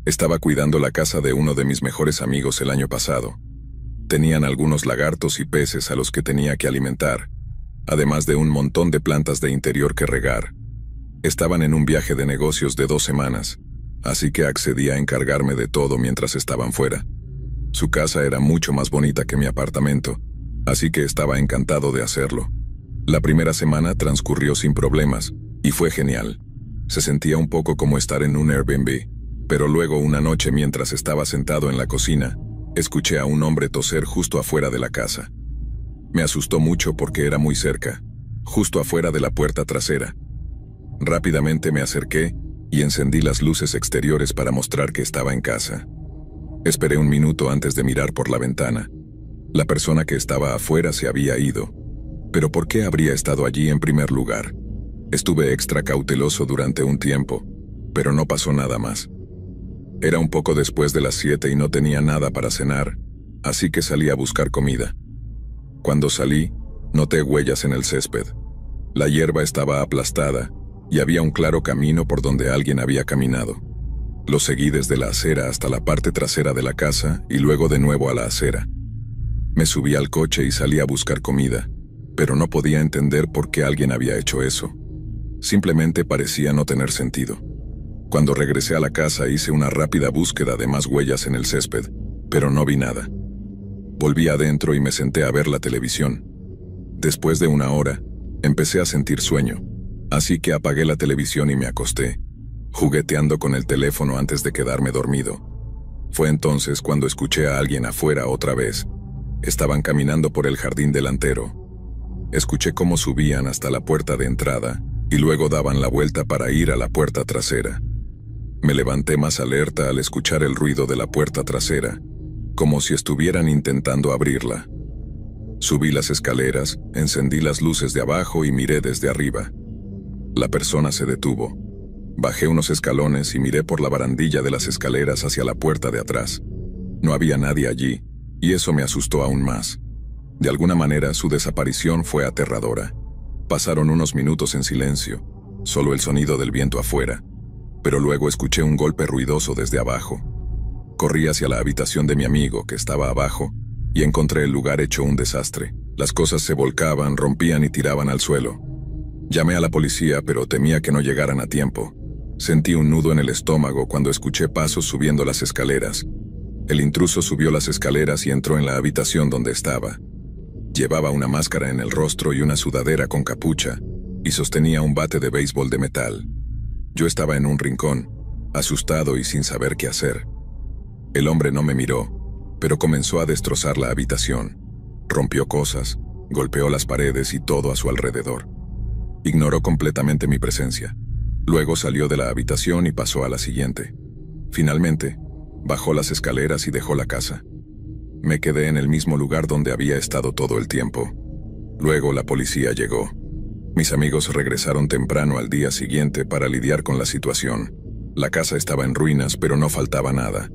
Estaba cuidando la casa de uno de mis mejores amigos el año pasado. Tenían algunos lagartos y peces a los que tenía que alimentar, además de un montón de plantas de interior que regar. Estaban en un viaje de negocios de 2 semanas, así que accedí a encargarme de todo mientras estaban fuera. Su casa era mucho más bonita que mi apartamento, así que estaba encantado de hacerlo. La primera semana transcurrió sin problemas, y fue genial. Se sentía un poco como estar en un Airbnb, pero luego una noche mientras estaba sentado en la cocina, escuché a un hombre toser justo afuera de la casa. Me asustó mucho porque era muy cerca, justo afuera de la puerta trasera. Rápidamente me acerqué y encendí las luces exteriores para mostrar que estaba en casa. Esperé un minuto antes de mirar por la ventana. La persona que estaba afuera se había ido. ¿Pero por qué habría estado allí en primer lugar? Estuve extra cauteloso durante un tiempo, pero no pasó nada más. Era un poco después de las 7 y no tenía nada para cenar, así que salí a buscar comida. Cuando salí, noté huellas en el césped. La hierba estaba aplastada y había un claro camino por donde alguien había caminado. Lo seguí desde la acera hasta la parte trasera de la casa y luego de nuevo a la acera. Me subí al coche y salí a buscar comida, pero no podía entender por qué alguien había hecho eso. Simplemente parecía no tener sentido. Cuando regresé a la casa hice una rápida búsqueda de más huellas en el césped, pero no vi nada. Volví adentro y me senté a ver la televisión. Después de 1 hora, empecé a sentir sueño, así que apagué la televisión y me acosté, jugueteando con el teléfono antes de quedarme dormido. Fue entonces cuando escuché a alguien afuera otra vez. Estaban caminando por el jardín delantero. Escuché cómo subían hasta la puerta de entrada y luego daban la vuelta para ir a la puerta trasera. Me levanté más alerta al escuchar el ruido de la puerta trasera, como si estuvieran intentando abrirla. Subí las escaleras, encendí las luces de abajo y miré desde arriba. La persona se detuvo. Bajé unos escalones y miré por la barandilla de las escaleras hacia la puerta de atrás. No había nadie allí, y eso me asustó aún más. De alguna manera su desaparición fue aterradora. Pasaron unos minutos en silencio, solo el sonido del viento afuera. Pero luego escuché un golpe ruidoso desde abajo. Corrí hacia la habitación de mi amigo, que estaba abajo, y encontré el lugar hecho un desastre. Las cosas se volcaban, rompían y tiraban al suelo. Llamé a la policía, pero temía que no llegaran a tiempo. Sentí un nudo en el estómago cuando escuché pasos subiendo las escaleras. El intruso subió las escaleras y entró en la habitación donde estaba. Llevaba una máscara en el rostro y una sudadera con capucha, y sostenía un bate de béisbol de metal. Yo estaba en un rincón, asustado y sin saber qué hacer. El hombre no me miró, pero comenzó a destrozar la habitación. Rompió cosas, golpeó las paredes y todo a su alrededor. Ignoró completamente mi presencia. Luego salió de la habitación y pasó a la siguiente. Finalmente, bajó las escaleras y dejó la casa. Me quedé en el mismo lugar donde había estado todo el tiempo. Luego la policía llegó. Mis amigos regresaron temprano al día siguiente para lidiar con la situación. La casa estaba en ruinas, pero no faltaba nada.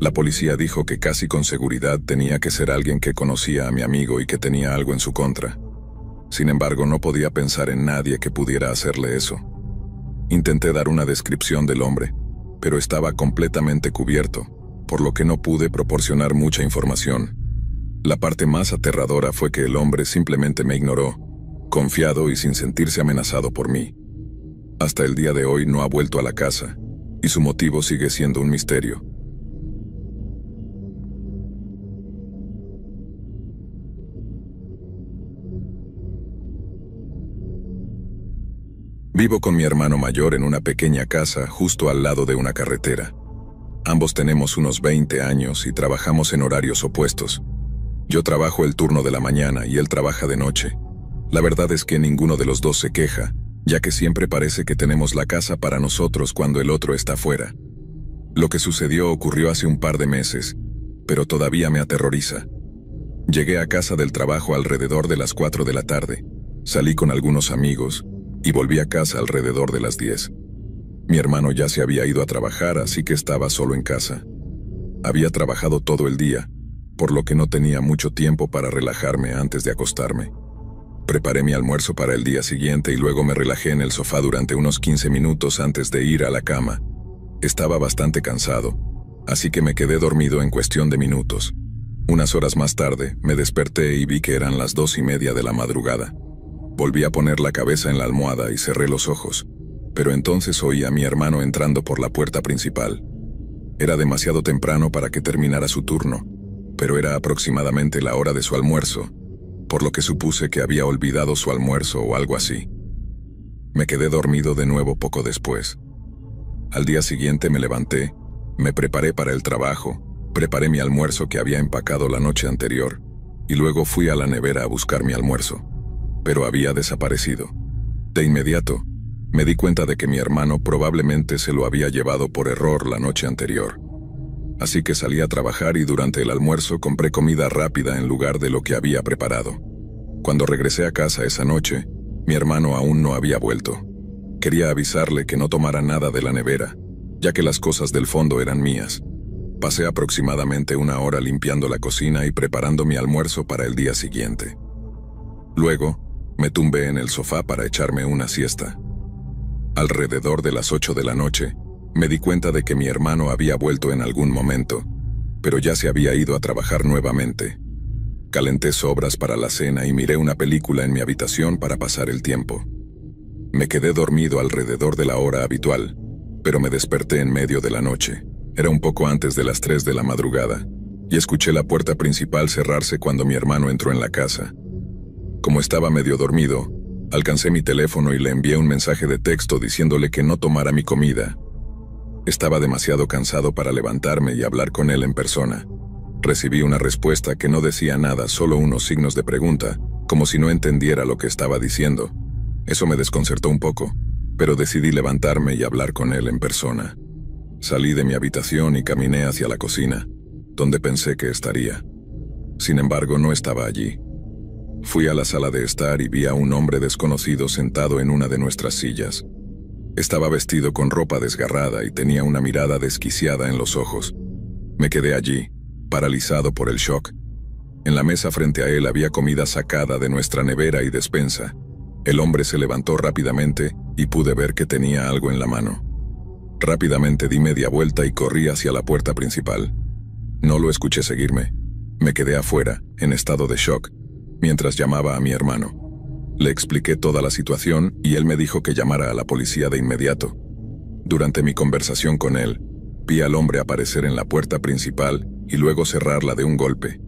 La policía dijo que casi con seguridad tenía que ser alguien que conocía a mi amigo y que tenía algo en su contra. Sin embargo, no podía pensar en nadie que pudiera hacerle eso. Intenté dar una descripción del hombre, pero estaba completamente cubierto, por lo que no pude proporcionar mucha información. La parte más aterradora fue que el hombre simplemente me ignoró, confiado y sin sentirse amenazado por mí. Hasta el día de hoy no ha vuelto a la casa, y su motivo sigue siendo un misterio. Vivo con mi hermano mayor en una pequeña casa justo al lado de una carretera. Ambos tenemos unos 20 años y trabajamos en horarios opuestos. Yo trabajo el turno de la mañana y él trabaja de noche. La verdad es que ninguno de los dos se queja, ya que siempre parece que tenemos la casa para nosotros cuando el otro está fuera. Lo que sucedió ocurrió hace un par de meses, pero todavía me aterroriza. Llegué a casa del trabajo alrededor de las 4 de la tarde, salí con algunos amigos y volví a casa alrededor de las 10. Mi hermano ya se había ido a trabajar, así que estaba solo en casa. Había trabajado todo el día, por lo que no tenía mucho tiempo para relajarme antes de acostarme. Preparé mi almuerzo para el día siguiente y luego me relajé en el sofá durante unos 15 minutos antes de ir a la cama. Estaba bastante cansado, así que me quedé dormido en cuestión de minutos. Unas horas más tarde, me desperté y vi que eran las 2:30 de la madrugada. Volví a poner la cabeza en la almohada y cerré los ojos, pero entonces oí a mi hermano entrando por la puerta principal. Era demasiado temprano para que terminara su turno, pero era aproximadamente la hora de su almuerzo, por lo que supuse que había olvidado su almuerzo o algo así. Me quedé dormido de nuevo poco después. Al día siguiente me levanté, me preparé para el trabajo, preparé mi almuerzo que había empacado la noche anterior, y luego fui a la nevera a buscar mi almuerzo, pero había desaparecido. De inmediato, me di cuenta de que mi hermano probablemente se lo había llevado por error la noche anterior. Así que salí a trabajar y durante el almuerzo compré comida rápida en lugar de lo que había preparado. Cuando regresé a casa esa noche, mi hermano aún no había vuelto. Quería avisarle que no tomara nada de la nevera, ya que las cosas del fondo eran mías. Pasé aproximadamente 1 hora limpiando la cocina y preparando mi almuerzo para el día siguiente. Luego, me tumbé en el sofá para echarme una siesta. Alrededor de las 8 de la noche, me di cuenta de que mi hermano había vuelto en algún momento, pero ya se había ido a trabajar nuevamente. Calenté sobras para la cena y miré una película en mi habitación para pasar el tiempo. Me quedé dormido alrededor de la hora habitual, pero me desperté en medio de la noche. Era un poco antes de las 3 de la madrugada, y escuché la puerta principal cerrarse cuando mi hermano entró en la casa. Como estaba medio dormido, alcancé mi teléfono y le envié un mensaje de texto diciéndole que no tomara mi comida. Estaba demasiado cansado para levantarme y hablar con él en persona. Recibí una respuesta que no decía nada, solo unos signos de pregunta, como si no entendiera lo que estaba diciendo. Eso me desconcertó un poco, pero decidí levantarme y hablar con él en persona. Salí de mi habitación y caminé hacia la cocina, donde pensé que estaría. Sin embargo, no estaba allí. Fui a la sala de estar y vi a un hombre desconocido sentado en una de nuestras sillas. Estaba vestido con ropa desgarrada y tenía una mirada desquiciada en los ojos. Me quedé allí, paralizado por el shock. En la mesa frente a él había comida sacada de nuestra nevera y despensa. El hombre se levantó rápidamente y pude ver que tenía algo en la mano. Rápidamente di media vuelta y corrí hacia la puerta principal. No lo escuché seguirme. Me quedé afuera, en estado de shock, mientras llamaba a mi hermano. Le expliqué toda la situación y él me dijo que llamara a la policía de inmediato. Durante mi conversación con él, vi al hombre aparecer en la puerta principal y luego cerrarla de un golpe,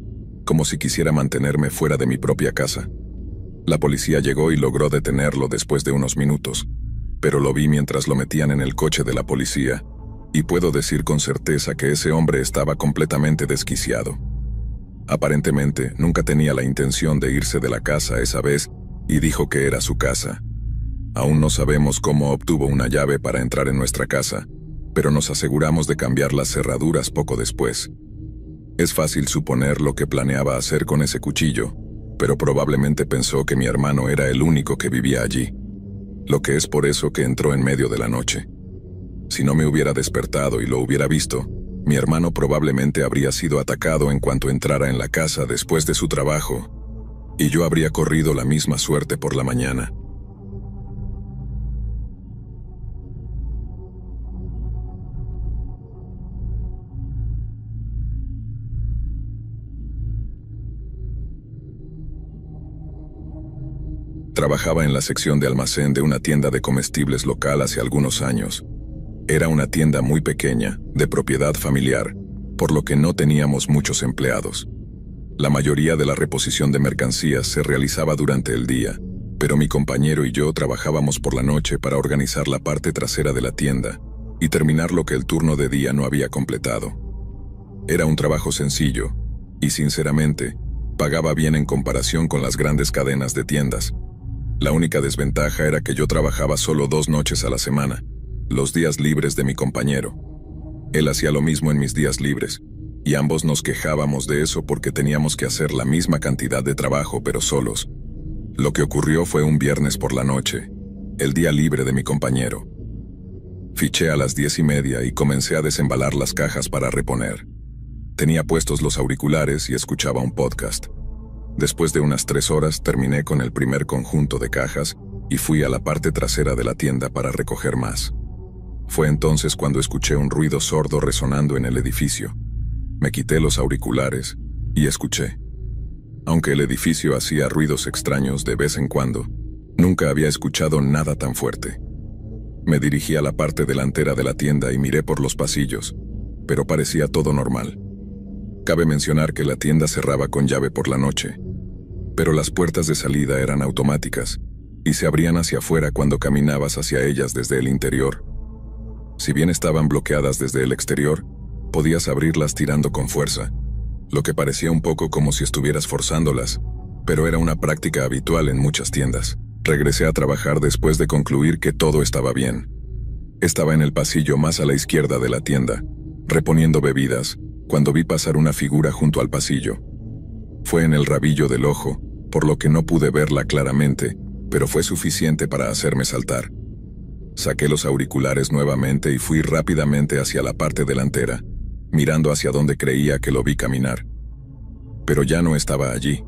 como si quisiera mantenerme fuera de mi propia casa. La policía llegó y logró detenerlo después de unos minutos, pero lo vi mientras lo metían en el coche de la policía, y puedo decir con certeza que ese hombre estaba completamente desquiciado. Aparentemente, nunca tenía la intención de irse de la casa esa vez y dijo que era su casa. Aún no sabemos cómo obtuvo una llave para entrar en nuestra casa, pero nos aseguramos de cambiar las cerraduras poco después. Es fácil suponer lo que planeaba hacer con ese cuchillo, pero probablemente pensó que mi hermano era el único que vivía allí, lo que es por eso que entró en medio de la noche. Si no me hubiera despertado y lo hubiera visto, mi hermano probablemente habría sido atacado en cuanto entrara en la casa después de su trabajo, y yo habría corrido la misma suerte por la mañana. Trabajaba en la sección de almacén de una tienda de comestibles local hace algunos años. Era una tienda muy pequeña, de propiedad familiar, por lo que no teníamos muchos empleados. La mayoría de la reposición de mercancías se realizaba durante el día, pero mi compañero y yo trabajábamos por la noche para organizar la parte trasera de la tienda y terminar lo que el turno de día no había completado. Era un trabajo sencillo y, sinceramente, pagaba bien en comparación con las grandes cadenas de tiendas. La única desventaja era que yo trabajaba solo 2 noches a la semana, los días libres de mi compañero. Él hacía lo mismo en mis días libres, y ambos nos quejábamos de eso porque teníamos que hacer la misma cantidad de trabajo pero solos. Lo que ocurrió fue un viernes por la noche, el día libre de mi compañero. Fiché a las 10:30 y comencé a desembalar las cajas para reponer. Tenía puestos los auriculares y escuchaba un podcast. Después de unas 3 horas terminé con el primer conjunto de cajas y fui a la parte trasera de la tienda para recoger más. Fue entonces cuando escuché un ruido sordo resonando en el edificio. Me quité los auriculares y escuché. Aunque el edificio hacía ruidos extraños de vez en cuando, nunca había escuchado nada tan fuerte. Me dirigí a la parte delantera de la tienda y miré por los pasillos, pero parecía todo normal. Cabe mencionar que la tienda cerraba con llave por la noche, pero las puertas de salida eran automáticas y se abrían hacia afuera cuando caminabas hacia ellas desde el interior. Si bien estaban bloqueadas desde el exterior, podías abrirlas tirando con fuerza, lo que parecía un poco como si estuvieras forzándolas, pero era una práctica habitual en muchas tiendas. Regresé a trabajar después de concluir que todo estaba bien. Estaba en el pasillo más a la izquierda de la tienda, reponiendo bebidas, cuando vi pasar una figura junto al pasillo. Fue en el rabillo del ojo, por lo que no pude verla claramente, pero fue suficiente para hacerme saltar. Saqué los auriculares nuevamente y fui rápidamente hacia la parte delantera, mirando hacia donde creía que lo vi caminar. Pero ya no estaba allí.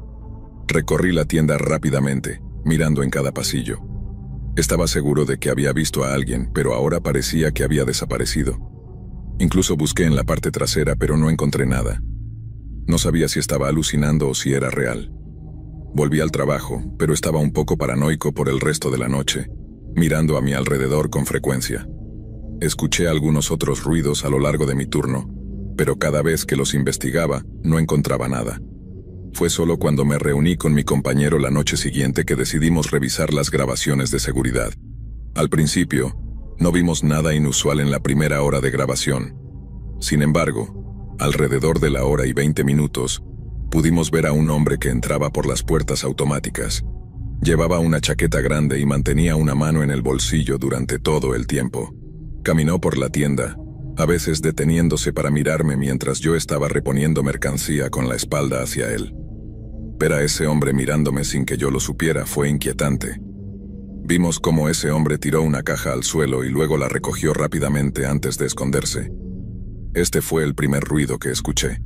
Recorrí la tienda rápidamente, mirando en cada pasillo. Estaba seguro de que había visto a alguien, pero ahora parecía que había desaparecido. Incluso busqué en la parte trasera, pero no encontré nada. No sabía si estaba alucinando o si era real. Volví al trabajo, pero estaba un poco paranoico por el resto de la noche, mirando a mi alrededor con frecuencia. Escuché algunos otros ruidos a lo largo de mi turno, pero cada vez que los investigaba, no encontraba nada. Fue solo cuando me reuní con mi compañero la noche siguiente que decidimos revisar las grabaciones de seguridad. Al principio, no vimos nada inusual en la primera hora de grabación. Sin embargo, alrededor de la hora y 20 minutos, pudimos ver a un hombre que entraba por las puertas automáticas. Llevaba una chaqueta grande y mantenía una mano en el bolsillo durante todo el tiempo. Caminó por la tienda, a veces deteniéndose para mirarme mientras yo estaba reponiendo mercancía con la espalda hacia él. Ver a ese hombre mirándome sin que yo lo supiera fue inquietante. Vimos cómo ese hombre tiró una caja al suelo y luego la recogió rápidamente antes de esconderse. Este fue el primer ruido que escuché.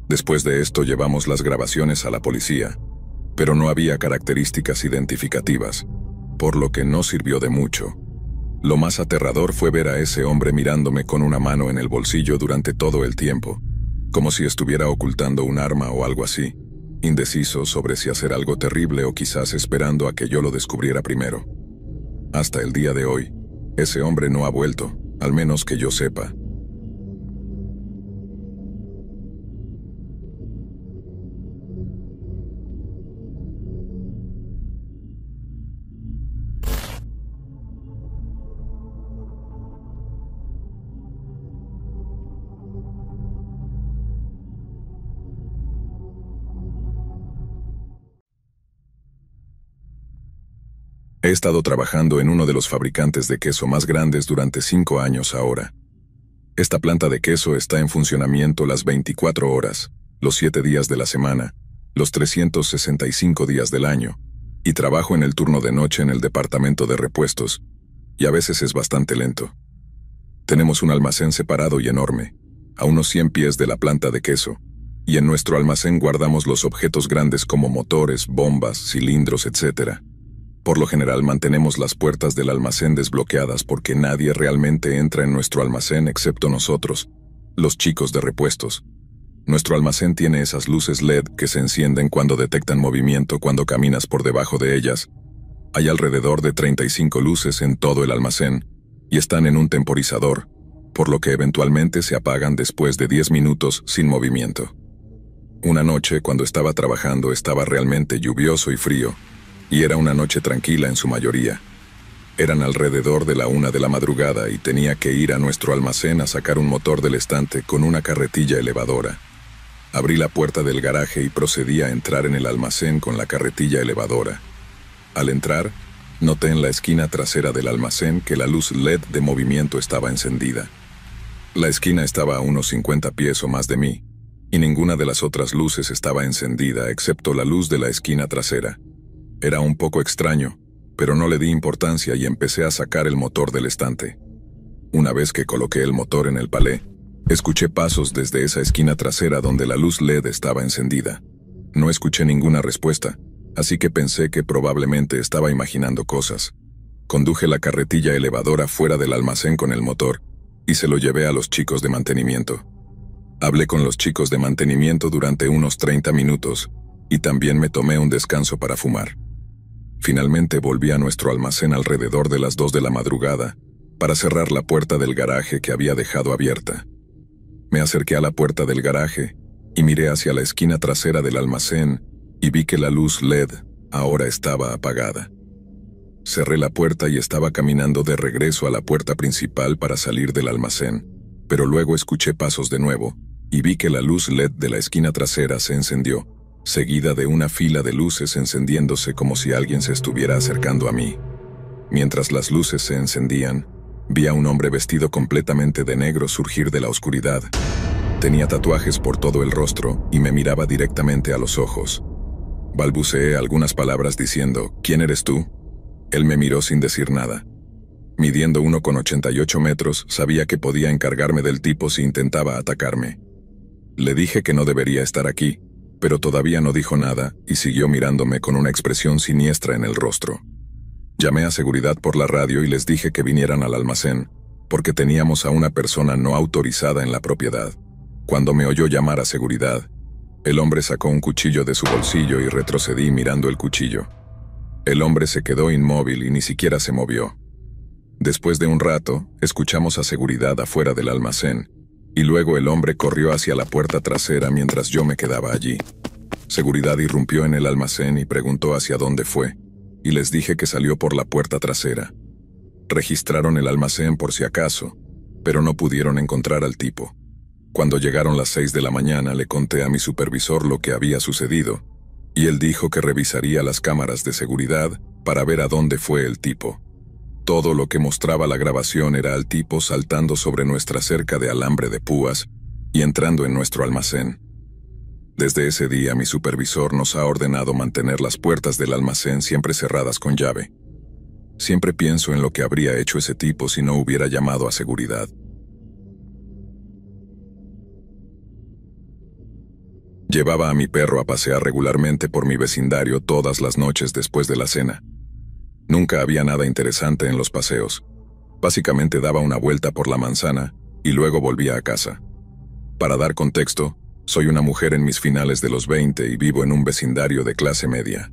Después de esto llevamos las grabaciones a la policía, pero no había características identificativas, por lo que no sirvió de mucho. Lo más aterrador fue ver a ese hombre mirándome con una mano en el bolsillo durante todo el tiempo, como si estuviera ocultando un arma o algo así, indeciso sobre si hacer algo terrible o quizás esperando a que yo lo descubriera primero. Hasta el día de hoy, ese hombre no ha vuelto, al menos que yo sepa. He estado trabajando en uno de los fabricantes de queso más grandes durante 5 años ahora. Esta planta de queso está en funcionamiento las 24 horas, los 7 días de la semana, los 365 días del año, y trabajo en el turno de noche en el departamento de repuestos, y a veces es bastante lento. Tenemos un almacén separado y enorme, a unos 100 pies de la planta de queso, y en nuestro almacén guardamos los objetos grandes como motores, bombas, cilindros, etc. Por lo general mantenemos las puertas del almacén desbloqueadas porque nadie realmente entra en nuestro almacén excepto nosotros, los chicos de repuestos. Nuestro almacén tiene esas luces LED que se encienden cuando detectan movimiento cuando caminas por debajo de ellas. Hay alrededor de 35 luces en todo el almacén, y están en un temporizador, por lo que eventualmente se apagan después de 10 minutos sin movimiento. Una noche, cuando estaba trabajando, estaba realmente lluvioso y frío, y era una noche tranquila en su mayoría. Eran alrededor de la 1 de la madrugada y tenía que ir a nuestro almacén a sacar un motor del estante con una carretilla elevadora. Abrí la puerta del garaje y procedí a entrar en el almacén con la carretilla elevadora. Al entrar, noté en la esquina trasera del almacén que la luz LED de movimiento estaba encendida. La esquina estaba a unos 50 pies o más de mí, y ninguna de las otras luces estaba encendida excepto la luz de la esquina trasera. Era un poco extraño, pero no le di importancia y empecé a sacar el motor del estante. Una vez que coloqué el motor en el palé, escuché pasos desde esa esquina trasera donde la luz LED estaba encendida. No escuché ninguna respuesta, así que pensé que probablemente estaba imaginando cosas. Conduje la carretilla elevadora fuera del almacén con el motor y se lo llevé a los chicos de mantenimiento. Hablé con los chicos de mantenimiento durante unos 30 minutos y también me tomé un descanso para fumar. Finalmente volví a nuestro almacén alrededor de las 2 de la madrugada para cerrar la puerta del garaje que había dejado abierta. Me acerqué a la puerta del garaje y miré hacia la esquina trasera del almacén y vi que la luz LED ahora estaba apagada. Cerré la puerta y estaba caminando de regreso a la puerta principal para salir del almacén, pero luego escuché pasos de nuevo y vi que la luz LED de la esquina trasera se encendió, seguida de una fila de luces encendiéndose como si alguien se estuviera acercando a mí. Mientras las luces se encendían, vi a un hombre vestido completamente de negro surgir de la oscuridad. Tenía tatuajes por todo el rostro y me miraba directamente a los ojos. Balbuceé algunas palabras diciendo, ¿quién eres tú? Él me miró sin decir nada. Midiendo 1,88 metros, sabía que podía encargarme del tipo si intentaba atacarme. Le dije que no debería estar aquí, pero todavía no dijo nada y siguió mirándome con una expresión siniestra en el rostro. Llamé a seguridad por la radio y les dije que vinieran al almacén, porque teníamos a una persona no autorizada en la propiedad. Cuando me oyó llamar a seguridad, el hombre sacó un cuchillo de su bolsillo y retrocedí mirando el cuchillo. El hombre se quedó inmóvil y ni siquiera se movió. Después de un rato, escuchamos a seguridad afuera del almacén, y luego el hombre corrió hacia la puerta trasera mientras yo me quedaba allí. Seguridad irrumpió en el almacén y preguntó hacia dónde fue, y les dije que salió por la puerta trasera. Registraron el almacén por si acaso, pero no pudieron encontrar al tipo. Cuando llegaron las 6 de la mañana le conté a mi supervisor lo que había sucedido, y él dijo que revisaría las cámaras de seguridad para ver a dónde fue el tipo. Todo lo que mostraba la grabación era al tipo saltando sobre nuestra cerca de alambre de púas y entrando en nuestro almacén. Desde ese día mi supervisor nos ha ordenado mantener las puertas del almacén siempre cerradas con llave. Siempre pienso en lo que habría hecho ese tipo si no hubiera llamado a seguridad. Llevaba a mi perro a pasear regularmente por mi vecindario todas las noches después de la cena. Nunca había nada interesante en los paseos. Básicamente daba una vuelta por la manzana y luego volvía a casa. Para dar contexto, soy una mujer en mis finales de los 20 y vivo en un vecindario de clase media.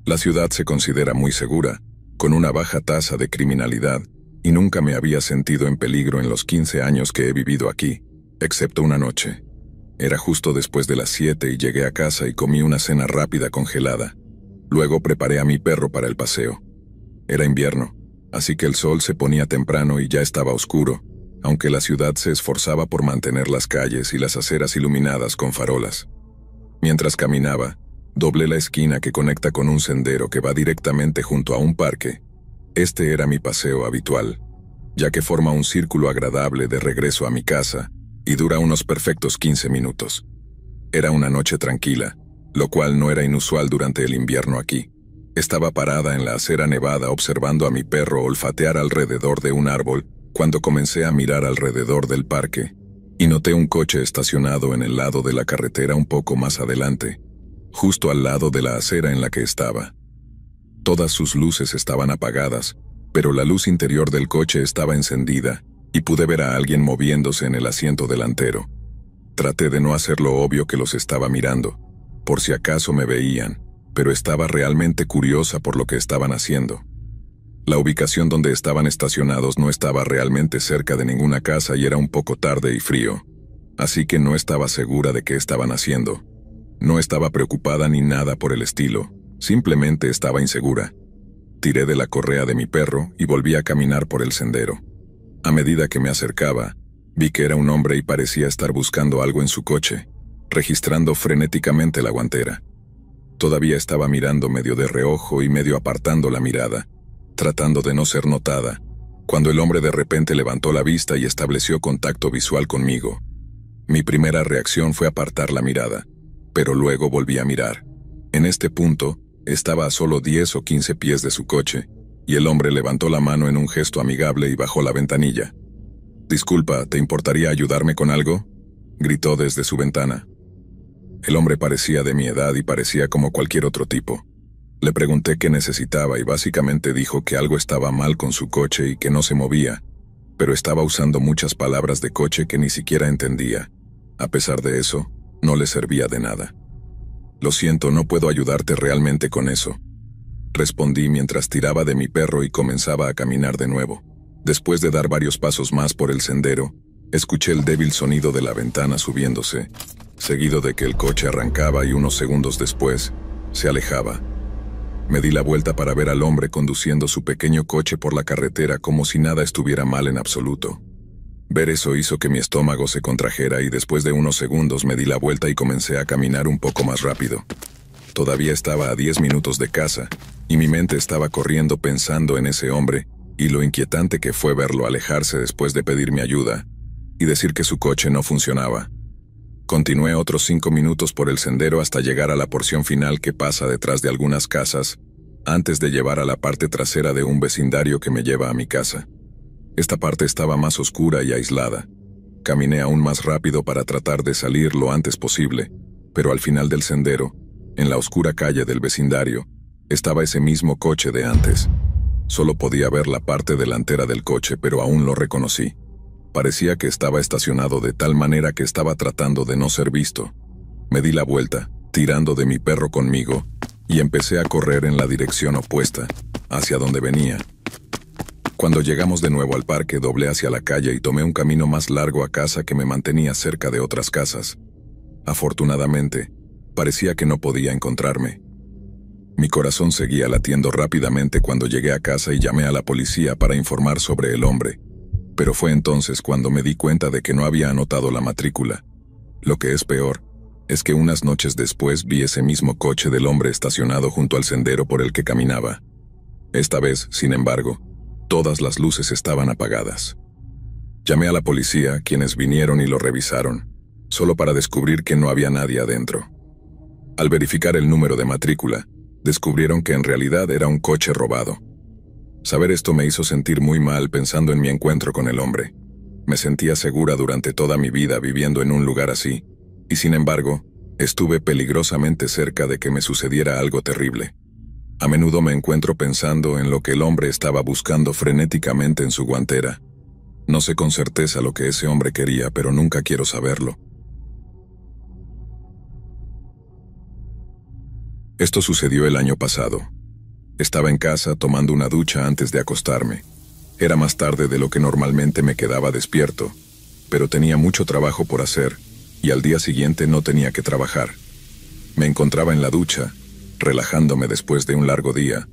La ciudad se considera muy segura, con una baja tasa de criminalidad, y nunca me había sentido en peligro en los 15 años que he vivido aquí, excepto una noche. Era justo después de las 7 y llegué a casa y comí una cena rápida congelada. Luego preparé a mi perro para el paseo. Era invierno, así que el sol se ponía temprano y ya estaba oscuro, aunque la ciudad se esforzaba por mantener las calles y las aceras iluminadas con farolas. Mientras caminaba, doblé la esquina que conecta con un sendero que va directamente junto a un parque. Este era mi paseo habitual, ya que forma un círculo agradable de regreso a mi casa y dura unos perfectos 15 minutos. Era una noche tranquila, lo cual no era inusual durante el invierno aquí. Estaba parada en la acera nevada observando a mi perro olfatear alrededor de un árbol cuando comencé a mirar alrededor del parque y noté un coche estacionado en el lado de la carretera un poco más adelante, justo al lado de la acera en la que estaba. Todas sus luces estaban apagadas, pero la luz interior del coche estaba encendida y pude ver a alguien moviéndose en el asiento delantero. Traté de no hacer lo obvio que los estaba mirando, por si acaso me veían, pero estaba realmente curiosa por lo que estaban haciendo. La ubicación donde estaban estacionados no estaba realmente cerca de ninguna casa y era un poco tarde y frío, así que no estaba segura de qué estaban haciendo. No estaba preocupada ni nada por el estilo, simplemente estaba insegura. Tiré de la correa de mi perro y volví a caminar por el sendero. A medida que me acercaba, vi que era un hombre y parecía estar buscando algo en su coche, registrando frenéticamente la guantera. Todavía estaba mirando medio de reojo y medio apartando la mirada, tratando de no ser notada, cuando el hombre de repente levantó la vista y estableció contacto visual conmigo. Mi primera reacción fue apartar la mirada, pero luego volví a mirar. En este punto, estaba a solo 10 o 15 pies de su coche, y el hombre levantó la mano en un gesto amigable y bajó la ventanilla. «Disculpa, ¿te importaría ayudarme con algo?», gritó desde su ventana. El hombre parecía de mi edad y parecía como cualquier otro tipo. Le pregunté qué necesitaba y básicamente dijo que algo estaba mal con su coche y que no se movía, pero estaba usando muchas palabras de coche que ni siquiera entendía. A pesar de eso, no le servía de nada. Lo siento, no puedo ayudarte realmente con eso, respondí mientras tiraba de mi perro y comenzaba a caminar de nuevo. Después de dar varios pasos más por el sendero, escuché el débil sonido de la ventana subiéndose, seguido de que el coche arrancaba y unos segundos después, se alejaba. Me di la vuelta para ver al hombre conduciendo su pequeño coche por la carretera como si nada estuviera mal en absoluto. Ver eso hizo que mi estómago se contrajera y después de unos segundos me di la vuelta y comencé a caminar un poco más rápido. Todavía estaba a 10 minutos de casa, y mi mente estaba corriendo pensando en ese hombre, y lo inquietante que fue verlo alejarse después de pedirme ayuda, y decir que su coche no funcionaba. Continué otros 5 minutos por el sendero hasta llegar a la porción final que pasa detrás de algunas casas, antes de llevar a la parte trasera de un vecindario que me lleva a mi casa. Esta parte estaba más oscura y aislada. Caminé aún más rápido para tratar de salir lo antes posible, pero al final del sendero, en la oscura calle del vecindario, estaba ese mismo coche de antes. Solo podía ver la parte delantera del coche, pero aún lo reconocí. Parecía que estaba estacionado de tal manera que estaba tratando de no ser visto. Me di la vuelta, tirando de mi perro conmigo, y empecé a correr en la dirección opuesta, hacia donde venía. Cuando llegamos de nuevo al parque, doblé hacia la calle y tomé un camino más largo a casa que me mantenía cerca de otras casas. Afortunadamente, parecía que no podía encontrarme. Mi corazón seguía latiendo rápidamente cuando llegué a casa y llamé a la policía para informar sobre el hombre. Pero fue entonces cuando me di cuenta de que no había anotado la matrícula. Lo que es peor, es que unas noches después vi ese mismo coche del hombre estacionado junto al sendero por el que caminaba. Esta vez, sin embargo, todas las luces estaban apagadas. Llamé a la policía, quienes vinieron y lo revisaron, solo para descubrir que no había nadie adentro. Al verificar el número de matrícula, descubrieron que en realidad era un coche robado. Saber esto me hizo sentir muy mal pensando en mi encuentro con el hombre. Me sentía segura durante toda mi vida viviendo en un lugar así, y sin embargo, estuve peligrosamente cerca de que me sucediera algo terrible. A menudo me encuentro pensando en lo que el hombre estaba buscando frenéticamente en su guantera. No sé con certeza lo que ese hombre quería, pero nunca quiero saberlo. Esto sucedió el año pasado. Estaba en casa tomando una ducha antes de acostarme. Era más tarde de lo que normalmente me quedaba despierto, pero tenía mucho trabajo por hacer, y al día siguiente no tenía que trabajar. Me encontraba en la ducha, relajándome después de un largo día,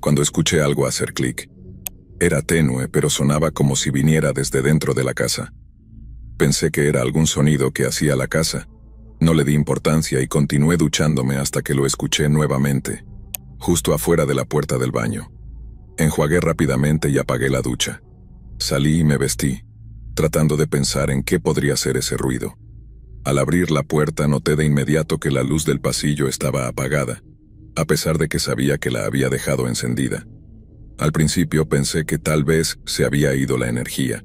cuando escuché algo hacer clic. Era tenue, pero sonaba como si viniera desde dentro de la casa. Pensé que era algún sonido que hacía la casa. No le di importancia y continué duchándome hasta que lo escuché nuevamente, justo afuera de la puerta del baño. Enjuagué rápidamente y apagué la ducha. Salí y me vestí, tratando de pensar en qué podría ser ese ruido. Al abrir la puerta noté de inmediato que la luz del pasillo estaba apagada, a pesar de que sabía que la había dejado encendida. Al principio pensé que tal vez se había ido la energía,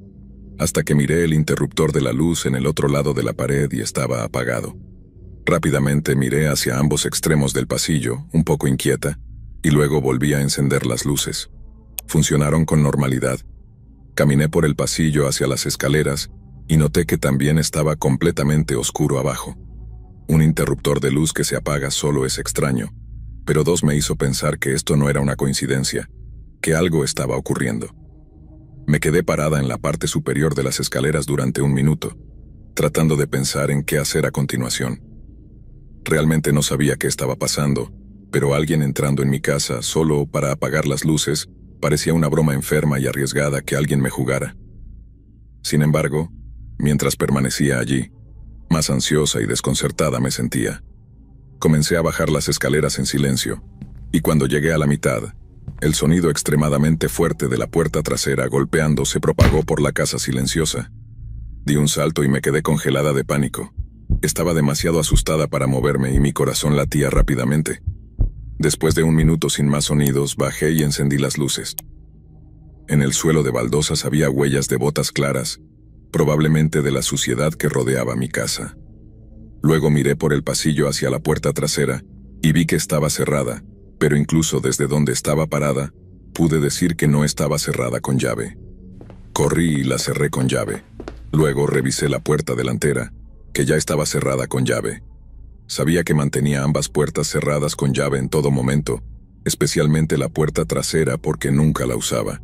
hasta que miré el interruptor de la luz en el otro lado de la pared y estaba apagado. Rápidamente miré hacia ambos extremos del pasillo, un poco inquieta, y luego volví a encender las luces. Funcionaron con normalidad. Caminé por el pasillo hacia las escaleras y noté que también estaba completamente oscuro abajo. Un interruptor de luz que se apaga solo es extraño, pero dos me hizo pensar que esto no era una coincidencia, que algo estaba ocurriendo. Me quedé parada en la parte superior de las escaleras durante un minuto, tratando de pensar en qué hacer a continuación. Realmente no sabía qué estaba pasando, pero alguien entrando en mi casa solo para apagar las luces parecía una broma enferma y arriesgada que alguien me jugara. Sin embargo, mientras permanecía allí, más ansiosa y desconcertada me sentía. Comencé a bajar las escaleras en silencio, y cuando llegué a la mitad, el sonido extremadamente fuerte de la puerta trasera golpeando se propagó por la casa silenciosa. Di un salto y me quedé congelada de pánico. Estaba demasiado asustada para moverme y mi corazón latía rápidamente. Después de un minuto sin más sonidos, bajé y encendí las luces. En el suelo de baldosas había huellas de botas claras, probablemente de la suciedad que rodeaba mi casa. Luego miré por el pasillo hacia la puerta trasera y vi que estaba cerrada, pero incluso desde donde estaba parada, pude decir que no estaba cerrada con llave. Corrí y la cerré con llave. Luego revisé la puerta delantera, que ya estaba cerrada con llave. Sabía que mantenía ambas puertas cerradas con llave en todo momento, especialmente la puerta trasera porque nunca la usaba.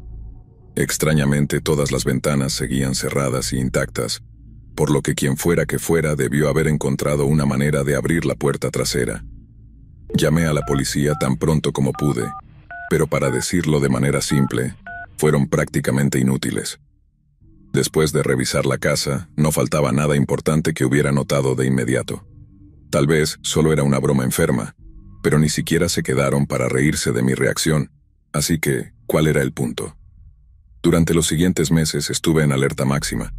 Extrañamente todas las ventanas seguían cerradas e intactas, por lo que quien fuera que fuera debió haber encontrado una manera de abrir la puerta trasera. Llamé a la policía tan pronto como pude, pero para decirlo de manera simple, fueron prácticamente inútiles. Después de revisar la casa, no faltaba nada importante que hubiera notado de inmediato. Tal vez solo era una broma enferma, pero ni siquiera se quedaron para reírse de mi reacción, así que, ¿cuál era el punto? Durante los siguientes meses estuve en alerta máxima.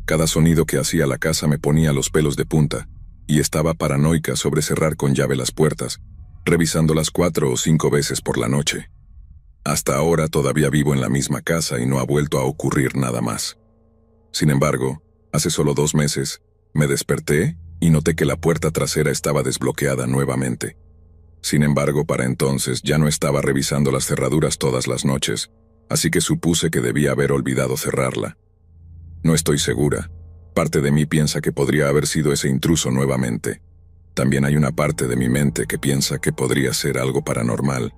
Cada sonido que hacía la casa me ponía los pelos de punta, y estaba paranoica sobre cerrar con llave las puertas, revisándolas 4 o 5 veces por la noche. Hasta ahora todavía vivo en la misma casa y no ha vuelto a ocurrir nada más. Sin embargo, hace solo 2 meses, me desperté y noté que la puerta trasera estaba desbloqueada nuevamente. Sin embargo, para entonces ya no estaba revisando las cerraduras todas las noches, así que supuse que debía haber olvidado cerrarla. No estoy segura. Parte de mí piensa que podría haber sido ese intruso nuevamente. También hay una parte de mi mente que piensa que podría ser algo paranormal,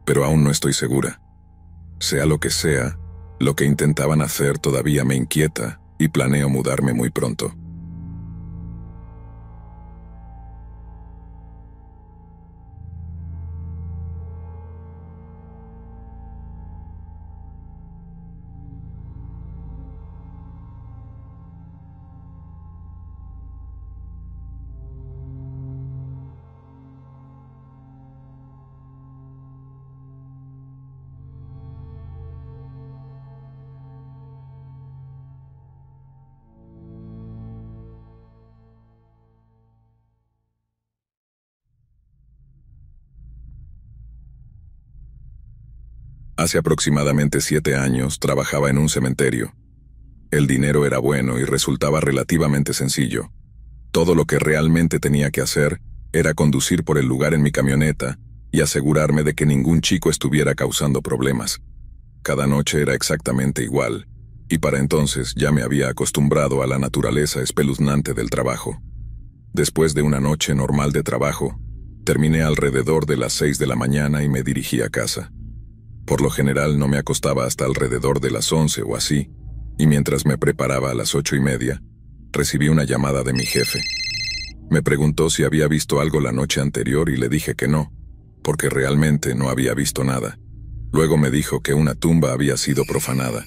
pero aún no estoy segura. Sea lo que sea, lo que intentaban hacer todavía me inquieta y planeo mudarme muy pronto. Hace aproximadamente 7 años trabajaba en un cementerio. El dinero era bueno y resultaba relativamente sencillo. Todo lo que realmente tenía que hacer era conducir por el lugar en mi camioneta y asegurarme de que ningún chico estuviera causando problemas. Cada noche era exactamente igual, y para entonces ya me había acostumbrado a la naturaleza espeluznante del trabajo. Después de una noche normal de trabajo, terminé alrededor de las 6 de la mañana y me dirigí a casa. Por lo general no me acostaba hasta alrededor de las 11 o así, y mientras me preparaba a las 8:30, recibí una llamada de mi jefe. Me preguntó si había visto algo la noche anterior y le dije que no, porque realmente no había visto nada. Luego me dijo que una tumba había sido profanada.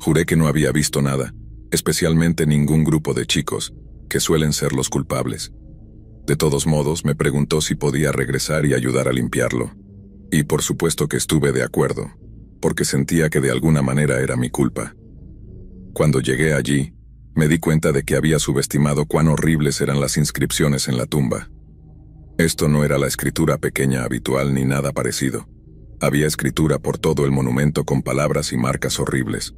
Juré que no había visto nada, especialmente ningún grupo de chicos, que suelen ser los culpables. De todos modos, me preguntó si podía regresar y ayudar a limpiarlo. Y por supuesto que estuve de acuerdo, porque sentía que de alguna manera era mi culpa. Cuando llegué allí, me di cuenta de que había subestimado cuán horribles eran las inscripciones en la tumba. Esto no era la escritura pequeña habitual ni nada parecido. Había escritura por todo el monumento con palabras y marcas horribles.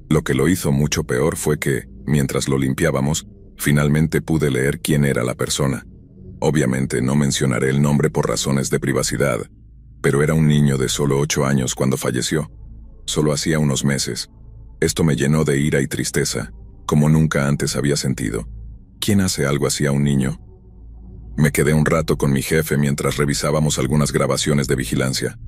Lo que lo hizo mucho peor fue que, mientras lo limpiábamos, finalmente pude leer quién era la persona. Obviamente no mencionaré el nombre por razones de privacidad, pero era un niño de solo 8 años cuando falleció. Solo hacía unos meses. Esto me llenó de ira y tristeza, como nunca antes había sentido. ¿Quién hace algo así a un niño? Me quedé un rato con mi jefe mientras revisábamos algunas grabaciones de vigilancia.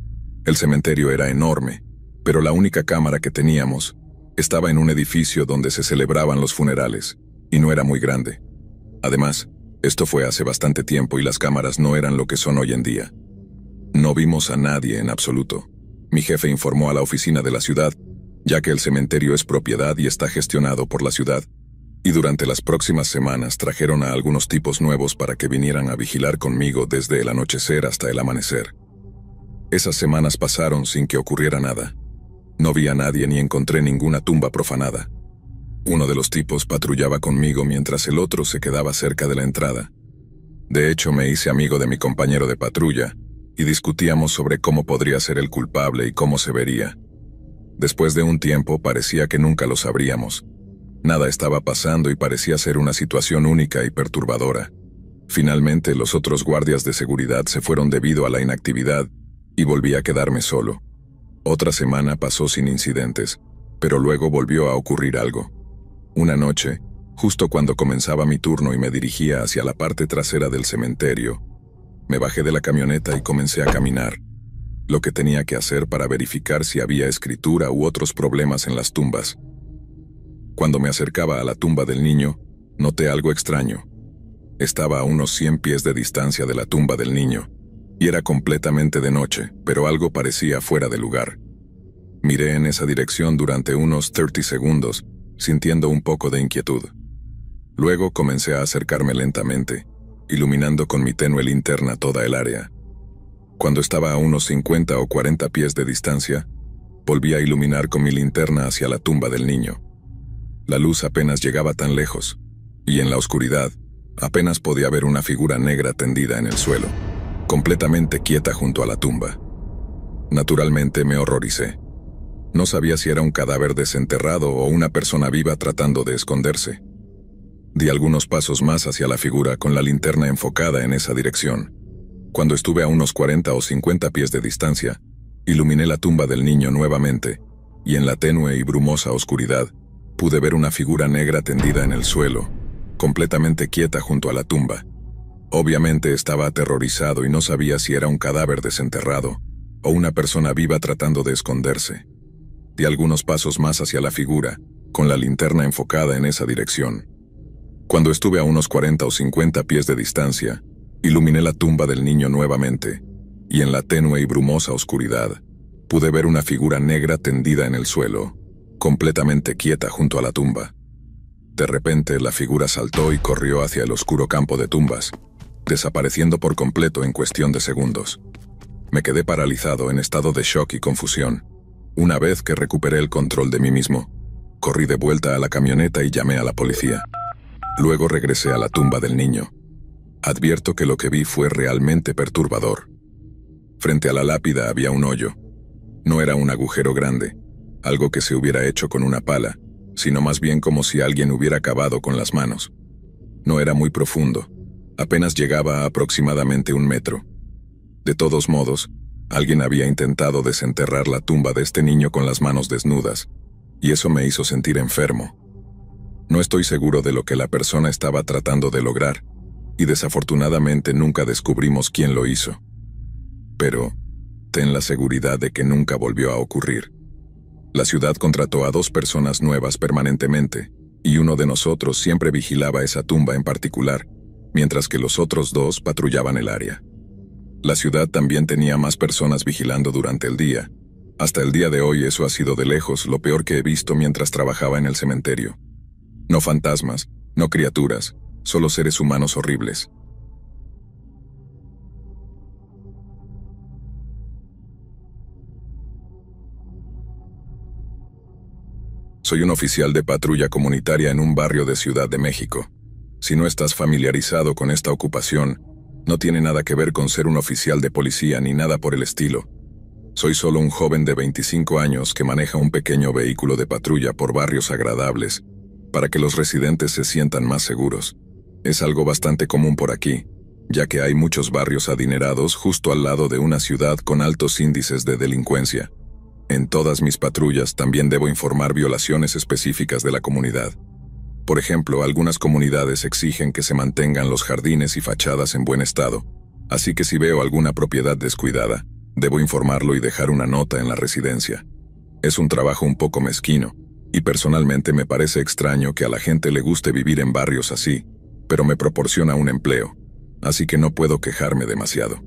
El cementerio era enorme, pero la única cámara que teníamos estaba en un edificio donde se celebraban los funerales, y no era muy grande. Además, esto fue hace bastante tiempo y las cámaras no eran lo que son hoy en día. No vimos a nadie en absoluto. Mi jefe informó a la oficina de la ciudad, ya que el cementerio es propiedad y está gestionado por la ciudad, y durante las próximas semanas trajeron a algunos tipos nuevos para que vinieran a vigilar conmigo desde el anochecer hasta el amanecer. Esas semanas pasaron sin que ocurriera nada. No vi a nadie ni encontré ninguna tumba profanada. Uno de los tipos patrullaba conmigo mientras el otro se quedaba cerca de la entrada. De hecho, me hice amigo de mi compañero de patrulla, y discutíamos sobre cómo podría ser el culpable y cómo se vería. Después de un tiempo parecía que nunca lo sabríamos. Nada estaba pasando y parecía ser una situación única y perturbadora. Finalmente los otros guardias de seguridad se fueron debido a la inactividad, y volví a quedarme solo. Otra semana pasó sin incidentes, pero luego volvió a ocurrir algo. Una noche, justo cuando comenzaba mi turno y me dirigía hacia la parte trasera del cementerio, me bajé de la camioneta y comencé a caminar, lo que tenía que hacer para verificar si había escritura u otros problemas en las tumbas. Cuando me acercaba a la tumba del niño, noté algo extraño. Estaba a unos 100 pies de distancia de la tumba del niño, y era completamente de noche, pero algo parecía fuera de lugar. Miré en esa dirección durante unos 30 segundos, sintiendo un poco de inquietud. Luego comencé a acercarme lentamente, iluminando con mi tenue linterna toda el área. Cuando estaba a unos 50 o 40 pies de distancia, volví a iluminar con mi linterna hacia la tumba del niño. La luz apenas llegaba tan lejos, y en la oscuridad, apenas podía ver una figura negra tendida en el suelo, completamente quieta junto a la tumba. Naturalmente me horroricé. No sabía si era un cadáver desenterrado o una persona viva tratando de esconderse. Di algunos pasos más hacia la figura con la linterna enfocada en esa dirección. Cuando estuve a unos 40 o 50 pies de distancia, iluminé la tumba del niño nuevamente, y en la tenue y brumosa oscuridad, pude ver una figura negra tendida en el suelo, completamente quieta junto a la tumba. Obviamente estaba aterrorizado y no sabía si era un cadáver desenterrado o una persona viva tratando de esconderse. Di algunos pasos más hacia la figura, con la linterna enfocada en esa dirección. Cuando estuve a unos 40 o 50 pies de distancia, iluminé la tumba del niño nuevamente, y en la tenue y brumosa oscuridad, pude ver una figura negra tendida en el suelo, completamente quieta junto a la tumba. De repente, la figura saltó y corrió hacia el oscuro campo de tumbas, desapareciendo por completo en cuestión de segundos. Me quedé paralizado en estado de shock y confusión. Una vez que recuperé el control de mí mismo, corrí de vuelta a la camioneta y llamé a la policía. Luego regresé a la tumba del niño. Advierto que lo que vi fue realmente perturbador. Frente a la lápida había un hoyo. No era un agujero grande, algo que se hubiera hecho con una pala, sino más bien como si alguien hubiera cavado con las manos. No era muy profundo, apenas llegaba a aproximadamente 1 metro. De todos modos, alguien había intentado desenterrar la tumba de este niño con las manos desnudas, y eso me hizo sentir enfermo. No estoy seguro de lo que la persona estaba tratando de lograr, y desafortunadamente nunca descubrimos quién lo hizo. Pero, ten la seguridad de que nunca volvió a ocurrir. La ciudad contrató a 2 personas nuevas permanentemente, y uno de nosotros siempre vigilaba esa tumba en particular, mientras que los otros 2 patrullaban el área. La ciudad también tenía más personas vigilando durante el día. Hasta el día de hoy eso ha sido de lejos lo peor que he visto mientras trabajaba en el cementerio. No fantasmas, no criaturas, solo seres humanos horribles. Soy un oficial de patrulla comunitaria en un barrio de Ciudad de México. Si no estás familiarizado con esta ocupación, no tiene nada que ver con ser un oficial de policía ni nada por el estilo. Soy solo un joven de 25 años que maneja un pequeño vehículo de patrulla por barrios agradables, para que los residentes se sientan más seguros. Es algo bastante común por aquí, ya que hay muchos barrios adinerados justo al lado de una ciudad con altos índices de delincuencia. En todas mis patrullas también debo informar violaciones específicas de la comunidad. Por ejemplo, algunas comunidades exigen que se mantengan los jardines y fachadas en buen estado, así que si veo alguna propiedad descuidada, debo informarlo y dejar una nota en la residencia. Es un trabajo un poco mezquino, y personalmente me parece extraño que a la gente le guste vivir en barrios así, pero me proporciona un empleo, así que no puedo quejarme demasiado.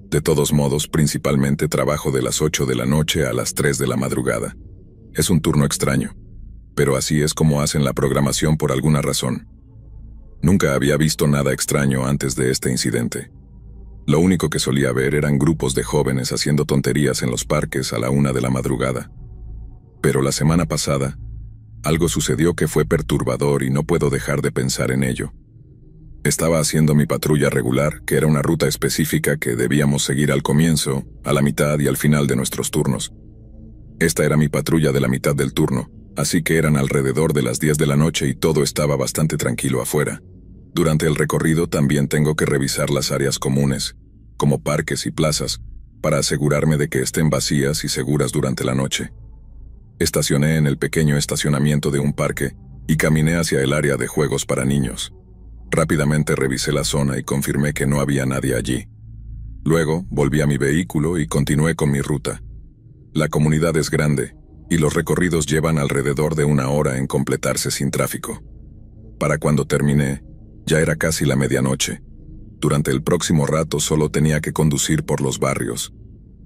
De todos modos, principalmente trabajo de las 8 de la noche a las 3 de la madrugada. Es un turno extraño, pero así es como hacen la programación por alguna razón. Nunca había visto nada extraño antes de este incidente. Lo único que solía ver eran grupos de jóvenes haciendo tonterías en los parques a la 1 de la madrugada. Pero la semana pasada, algo sucedió que fue perturbador y no puedo dejar de pensar en ello. Estaba haciendo mi patrulla regular, que era una ruta específica que debíamos seguir al comienzo, a la mitad y al final de nuestros turnos. Esta era mi patrulla de la mitad del turno, así que eran alrededor de las 10 de la noche y todo estaba bastante tranquilo afuera. Durante el recorrido también tengo que revisar las áreas comunes, como parques y plazas, para asegurarme de que estén vacías y seguras durante la noche. Estacioné en el pequeño estacionamiento de un parque y caminé hacia el área de juegos para niños. Rápidamente revisé la zona y confirmé que no había nadie allí. Luego, volví a mi vehículo y continué con mi ruta. La comunidad es grande, y los recorridos llevan alrededor de 1 hora en completarse sin tráfico. Para cuando terminé, ya era casi la medianoche. Durante el próximo rato solo tenía que conducir por los barrios.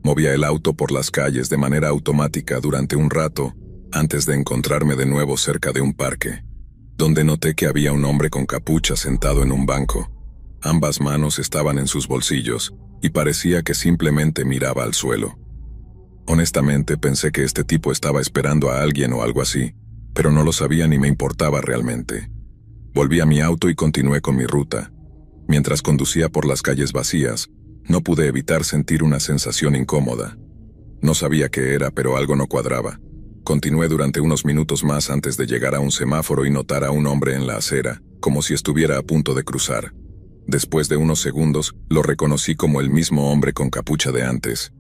Movía el auto por las calles de manera automática durante un rato, antes de encontrarme de nuevo cerca de un parque, donde noté que había un hombre con capucha sentado en un banco. Ambas manos estaban en sus bolsillos, y parecía que simplemente miraba al suelo. Honestamente pensé que este tipo estaba esperando a alguien o algo así, pero no lo sabía ni me importaba realmente. Volví a mi auto y continué con mi ruta. Mientras conducía por las calles vacías, no pude evitar sentir una sensación incómoda. No sabía qué era, pero algo no cuadraba. Continué durante unos minutos más antes de llegar a un semáforo y notar a un hombre en la acera, como si estuviera a punto de cruzar. Después de unos segundos, lo reconocí como el mismo hombre con capucha de antes.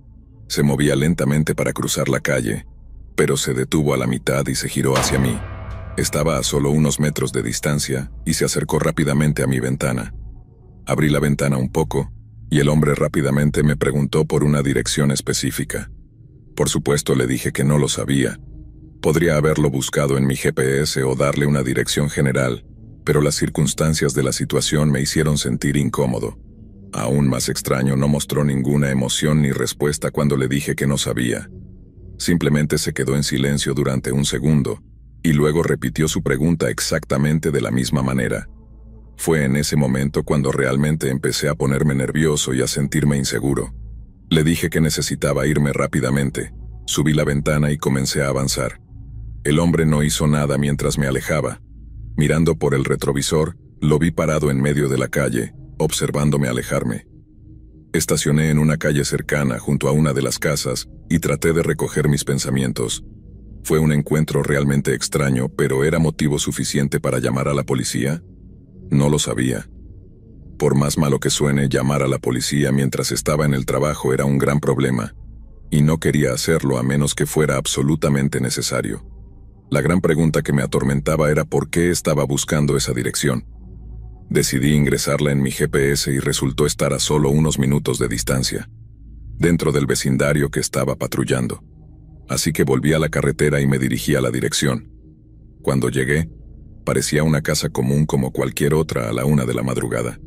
Se movía lentamente para cruzar la calle, pero se detuvo a la mitad y se giró hacia mí. Estaba a solo unos metros de distancia y se acercó rápidamente a mi ventana. Abrí la ventana un poco y el hombre rápidamente me preguntó por una dirección específica. Por supuesto le dije que no lo sabía. Podría haberlo buscado en mi GPS o darle una dirección general, pero las circunstancias de la situación me hicieron sentir incómodo. Aún más extraño, no mostró ninguna emoción ni respuesta cuando le dije que no sabía. Simplemente se quedó en silencio durante un segundo, y luego repitió su pregunta exactamente de la misma manera. Fue en ese momento cuando realmente empecé a ponerme nervioso y a sentirme inseguro. Le dije que necesitaba irme rápidamente. Subí la ventana y comencé a avanzar. El hombre no hizo nada mientras me alejaba. Mirando por el retrovisor, lo vi parado en medio de la calle, observándome alejarme. Estacioné en una calle cercana junto a una de las casas y traté de recoger mis pensamientos. Fue un encuentro realmente extraño, pero ¿era motivo suficiente para llamar a la policía? No lo sabía. Por más malo que suene, llamar a la policía mientras estaba en el trabajo era un gran problema, y no quería hacerlo a menos que fuera absolutamente necesario. La gran pregunta que me atormentaba era por qué estaba buscando esa dirección. Decidí ingresarla en mi GPS y resultó estar a solo unos minutos de distancia, dentro del vecindario que estaba patrullando. Así que volví a la carretera y me dirigí a la dirección. Cuando llegué, parecía una casa común como cualquier otra a la 1 de la madrugada.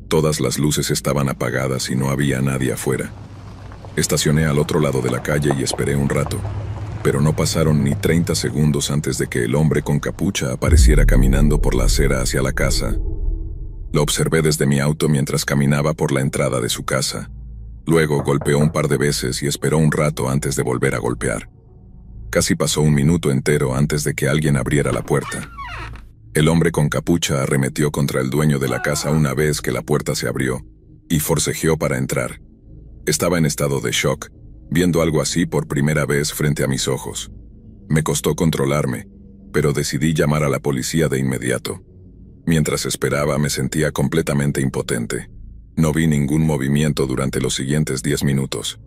Todas las luces estaban apagadas y no había nadie afuera. Estacioné al otro lado de la calle y esperé un rato, pero no pasaron ni 30 segundos antes de que el hombre con capucha apareciera caminando por la acera hacia la casa. Lo observé desde mi auto mientras caminaba por la entrada de su casa. Luego golpeó un par de veces y esperó un rato antes de volver a golpear. Casi pasó un minuto entero antes de que alguien abriera la puerta. El hombre con capucha arremetió contra el dueño de la casa una vez que la puerta se abrió, y forcejeó para entrar. Estaba en estado de shock, viendo algo así por primera vez frente a mis ojos. Me costó controlarme, pero decidí llamar a la policía de inmediato. Mientras esperaba me sentía completamente impotente. No vi ningún movimiento durante los siguientes 10 minutos.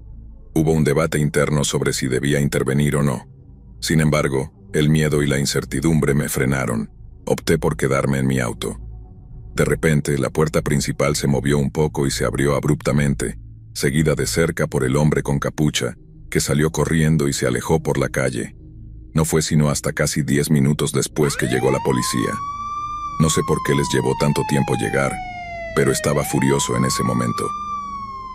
Hubo un debate interno sobre si debía intervenir o no. Sin embargo, el miedo y la incertidumbre me frenaron. Opté por quedarme en mi auto. De repente, la puerta principal se movió un poco y se abrió abruptamente, seguida de cerca por el hombre con capucha, que salió corriendo y se alejó por la calle. No fue sino hasta casi 10 minutos después que llegó la policía. No sé por qué les llevó tanto tiempo llegar, pero estaba furioso en ese momento.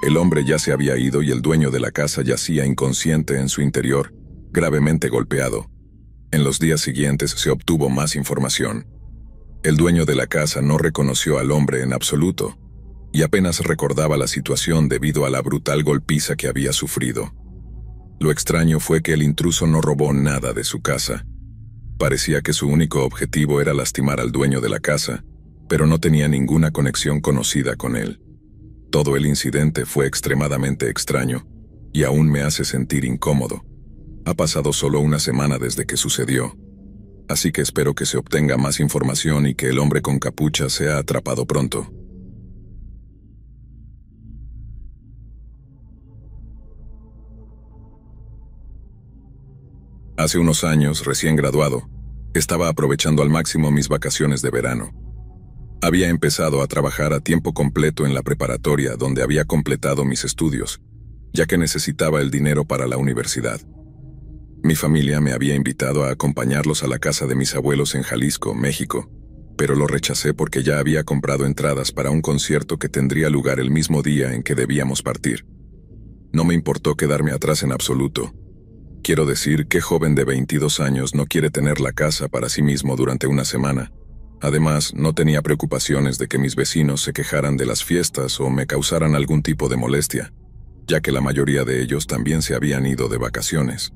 El hombre ya se había ido y el dueño de la casa yacía inconsciente en su interior, gravemente golpeado. En los días siguientes se obtuvo más información. El dueño de la casa no reconoció al hombre en absoluto, y apenas recordaba la situación debido a la brutal golpiza que había sufrido. Lo extraño fue que el intruso no robó nada de su casa. Parecía que su único objetivo era lastimar al dueño de la casa, pero no tenía ninguna conexión conocida con él. Todo el incidente fue extremadamente extraño, y aún me hace sentir incómodo. Ha pasado solo una semana desde que sucedió, así que espero que se obtenga más información y que el hombre con capucha sea atrapado pronto. Hace unos años, recién graduado, estaba aprovechando al máximo mis vacaciones de verano. Había empezado a trabajar a tiempo completo en la preparatoria donde había completado mis estudios, ya que necesitaba el dinero para la universidad. Mi familia me había invitado a acompañarlos a la casa de mis abuelos en Jalisco, México, pero lo rechacé porque ya había comprado entradas para un concierto que tendría lugar el mismo día en que debíamos partir. No me importó quedarme atrás en absoluto. Quiero decir, ¿qué joven de 22 años no quiere tener la casa para sí mismo durante una semana? Además, no tenía preocupaciones de que mis vecinos se quejaran de las fiestas o me causaran algún tipo de molestia, ya que la mayoría de ellos también se habían ido de vacaciones.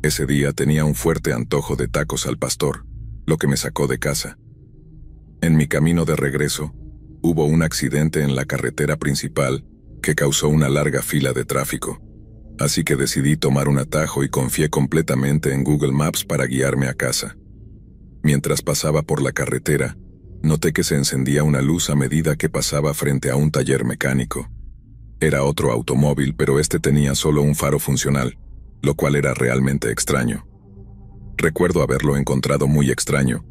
Ese día tenía un fuerte antojo de tacos al pastor, lo que me sacó de casa. En mi camino de regreso, hubo un accidente en la carretera principal que causó una larga fila de tráfico. Así que decidí tomar un atajo y confié completamente en Google Maps para guiarme a casa. Mientras pasaba por la carretera, noté que se encendía una luz a medida que pasaba frente a un taller mecánico. Era otro automóvil, pero este tenía solo un faro funcional, lo cual era realmente extraño. Recuerdo haberlo encontrado muy extraño,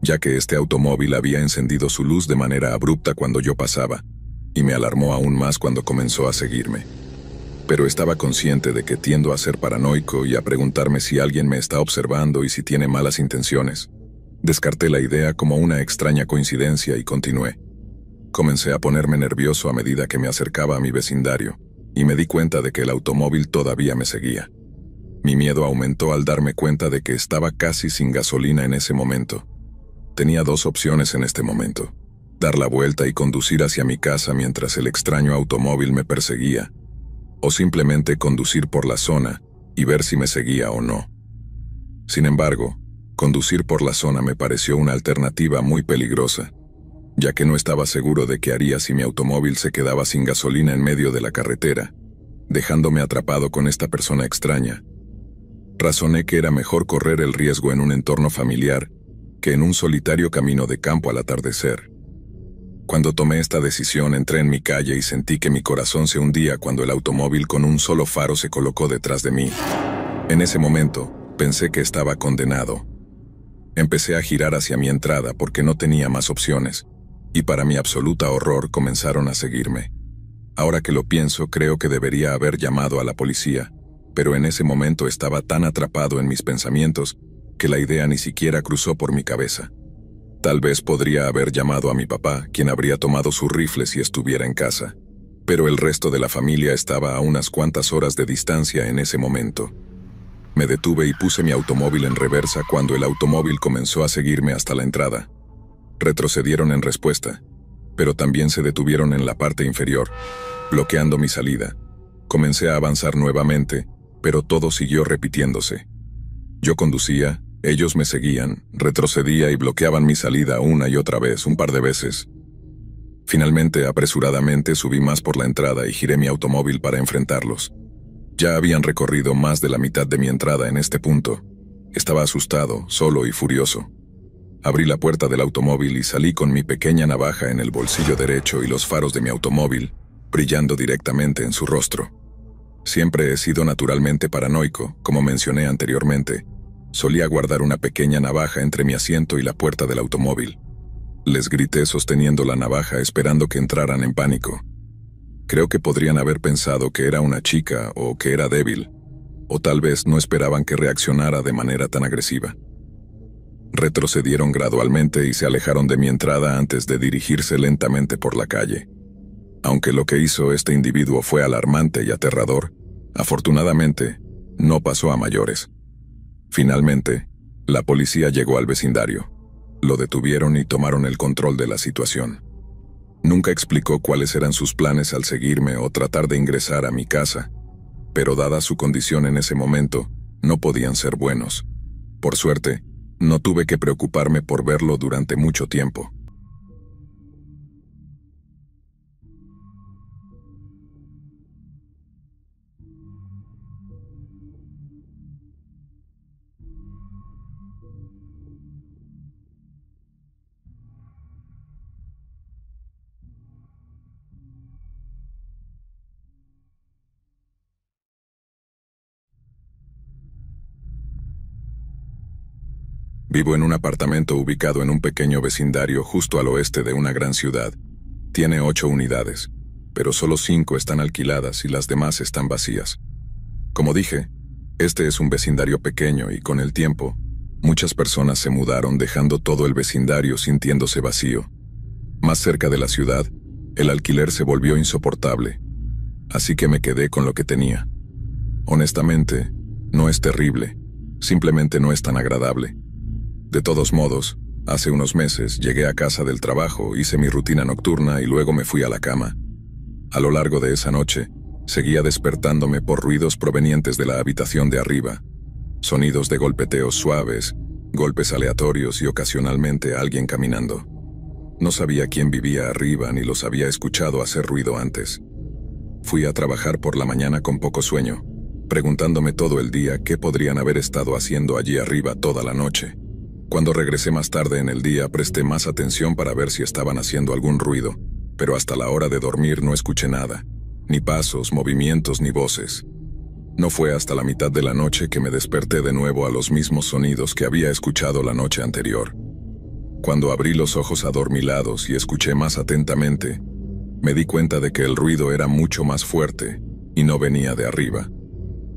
ya que este automóvil había encendido su luz de manera abrupta cuando yo pasaba, y me alarmó aún más cuando comenzó a seguirme. Pero estaba consciente de que tiendo a ser paranoico y a preguntarme si alguien me está observando y si tiene malas intenciones. Descarté la idea como una extraña coincidencia y continué. Comencé a ponerme nervioso a medida que me acercaba a mi vecindario, y me di cuenta de que el automóvil todavía me seguía. Mi miedo aumentó al darme cuenta de que estaba casi sin gasolina en ese momento. Tenía dos opciones en este momento: dar la vuelta y conducir hacia mi casa mientras el extraño automóvil me perseguía, o simplemente conducir por la zona y ver si me seguía o no. Sin embargo, conducir por la zona me pareció una alternativa muy peligrosa, ya que no estaba seguro de qué haría si mi automóvil se quedaba sin gasolina en medio de la carretera, dejándome atrapado con esta persona extraña. Razoné que era mejor correr el riesgo en un entorno familiar que en un solitario camino de campo al atardecer. Cuando tomé esta decisión, entré en mi calle y sentí que mi corazón se hundía cuando el automóvil con un solo faro se colocó detrás de mí. En ese momento, pensé que estaba condenado. Empecé a girar hacia mi entrada porque no tenía más opciones, y para mi absoluta horror comenzaron a seguirme. Ahora que lo pienso, creo que debería haber llamado a la policía, pero en ese momento estaba tan atrapado en mis pensamientos que la idea ni siquiera cruzó por mi cabeza. Tal vez podría haber llamado a mi papá, quien habría tomado su rifle si estuviera en casa, pero el resto de la familia estaba a unas cuantas horas de distancia en ese momento. Me detuve y puse mi automóvil en reversa cuando el automóvil comenzó a seguirme hasta la entrada. Retrocedieron en respuesta, pero también se detuvieron en la parte inferior, bloqueando mi salida. Comencé a avanzar nuevamente, pero todo siguió repitiéndose. Yo conducía, ellos me seguían, retrocedía y bloqueaban mi salida una y otra vez, un par de veces. Finalmente, apresuradamente, subí más por la entrada y giré mi automóvil para enfrentarlos. Ya habían recorrido más de la mitad de mi entrada en este punto. Estaba asustado, solo y furioso. Abrí la puerta del automóvil y salí con mi pequeña navaja en el bolsillo derecho y los faros de mi automóvil brillando directamente en su rostro. Siempre he sido naturalmente paranoico, como mencioné anteriormente. Solía guardar una pequeña navaja entre mi asiento y la puerta del automóvil. Les grité sosteniendo la navaja esperando que entraran en pánico. Creo que podrían haber pensado que era una chica o que era débil, o tal vez no esperaban que reaccionara de manera tan agresiva. Retrocedieron gradualmente y se alejaron de mi entrada antes de dirigirse lentamente por la calle. Aunque lo que hizo este individuo fue alarmante y aterrador, afortunadamente, no pasó a mayores. Finalmente, la policía llegó al vecindario. Lo detuvieron y tomaron el control de la situación. Nunca explicó cuáles eran sus planes al seguirme o tratar de ingresar a mi casa, pero dada su condición en ese momento, no podían ser buenos. Por suerte, no tuve que preocuparme por verlo durante mucho tiempo. Vivo en un apartamento ubicado en un pequeño vecindario justo al oeste de una gran ciudad. Tiene 8 unidades, pero solo 5 están alquiladas y las demás están vacías. Como dije, este es un vecindario pequeño y con el tiempo, muchas personas se mudaron dejando todo el vecindario sintiéndose vacío. Más cerca de la ciudad, el alquiler se volvió insoportable, así que me quedé con lo que tenía. Honestamente, no es terrible, simplemente no es tan agradable. De todos modos, hace unos meses llegué a casa del trabajo, hice mi rutina nocturna y luego me fui a la cama. A lo largo de esa noche, seguía despertándome por ruidos provenientes de la habitación de arriba. Sonidos de golpeteos suaves, golpes aleatorios y ocasionalmente alguien caminando. No sabía quién vivía arriba ni los había escuchado hacer ruido antes. Fui a trabajar por la mañana con poco sueño, preguntándome todo el día qué podrían haber estado haciendo allí arriba toda la noche. Cuando regresé más tarde en el día presté más atención para ver si estaban haciendo algún ruido, pero hasta la hora de dormir no escuché nada, ni pasos, movimientos ni voces. No fue hasta la mitad de la noche que me desperté de nuevo a los mismos sonidos que había escuchado la noche anterior. Cuando abrí los ojos adormilados y escuché más atentamente, me di cuenta de que el ruido era mucho más fuerte y no venía de arriba.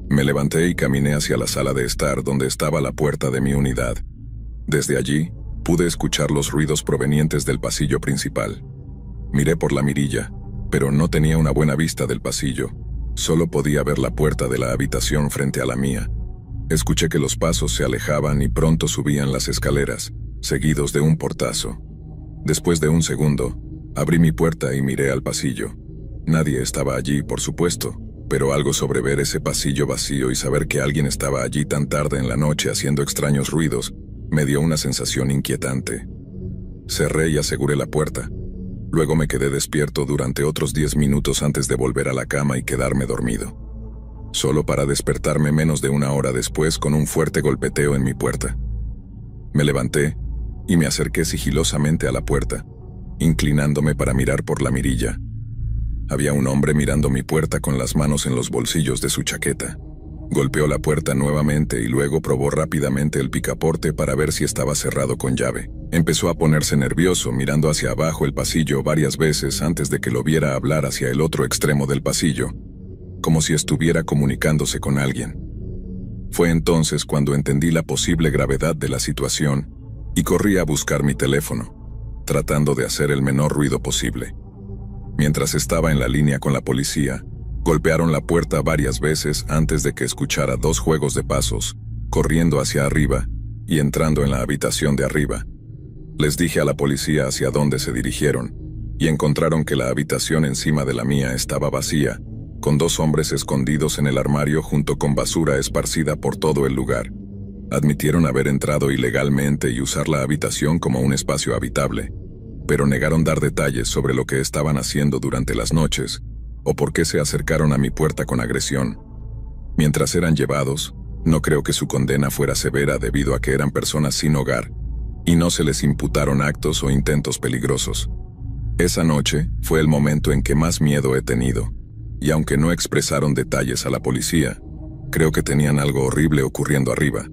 Me levanté y caminé hacia la sala de estar donde estaba la puerta de mi unidad. Desde allí, pude escuchar los ruidos provenientes del pasillo principal. Miré por la mirilla, pero no tenía una buena vista del pasillo. Solo podía ver la puerta de la habitación frente a la mía. Escuché que los pasos se alejaban y pronto subían las escaleras, seguidos de un portazo. Después de un segundo, abrí mi puerta y miré al pasillo. Nadie estaba allí, por supuesto, pero algo sobre ver ese pasillo vacío y saber que alguien estaba allí tan tarde en la noche haciendo extraños ruidos, me dio una sensación inquietante. Cerré y aseguré la puerta. Luego me quedé despierto durante otros 10 minutos antes de volver a la cama y quedarme dormido. Solo para despertarme menos de una hora después con un fuerte golpeteo en mi puerta. Me levanté y me acerqué sigilosamente a la puerta, inclinándome para mirar por la mirilla. Había un hombre mirando mi puerta con las manos en los bolsillos de su chaqueta. Golpeó la puerta nuevamente y luego probó rápidamente el picaporte para ver si estaba cerrado con llave. Empezó a ponerse nervioso mirando hacia abajo el pasillo varias veces antes de que lo viera hablar hacia el otro extremo del pasillo, como si estuviera comunicándose con alguien. Fue entonces cuando entendí la posible gravedad de la situación y corrí a buscar mi teléfono, tratando de hacer el menor ruido posible. Mientras estaba en la línea con la policía, golpearon la puerta varias veces antes de que escuchara 2 juegos de pasos, corriendo hacia arriba y entrando en la habitación de arriba. Les dije a la policía hacia dónde se dirigieron, y encontraron que la habitación encima de la mía estaba vacía, con 2 hombres escondidos en el armario junto con basura esparcida por todo el lugar. Admitieron haber entrado ilegalmente y usar la habitación como un espacio habitable, pero negaron dar detalles sobre lo que estaban haciendo durante las noches, o por qué se acercaron a mi puerta con agresión. Mientras eran llevados, no creo que su condena fuera severa debido a que eran personas sin hogar, y no se les imputaron actos o intentos peligrosos. Esa noche fue el momento en que más miedo he tenido, y aunque no expresaron detalles a la policía, creo que tenían algo horrible ocurriendo arriba,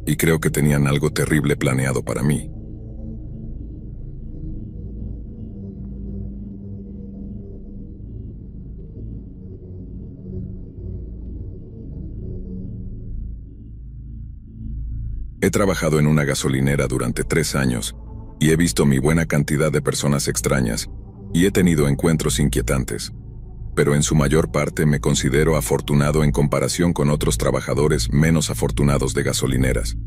y creo que tenían algo terrible planeado para mí. He trabajado en una gasolinera durante 3 años y he visto mi buena cantidad de personas extrañas y he tenido encuentros inquietantes, pero en su mayor parte me considero afortunado en comparación con otros trabajadores menos afortunados de gasolineras.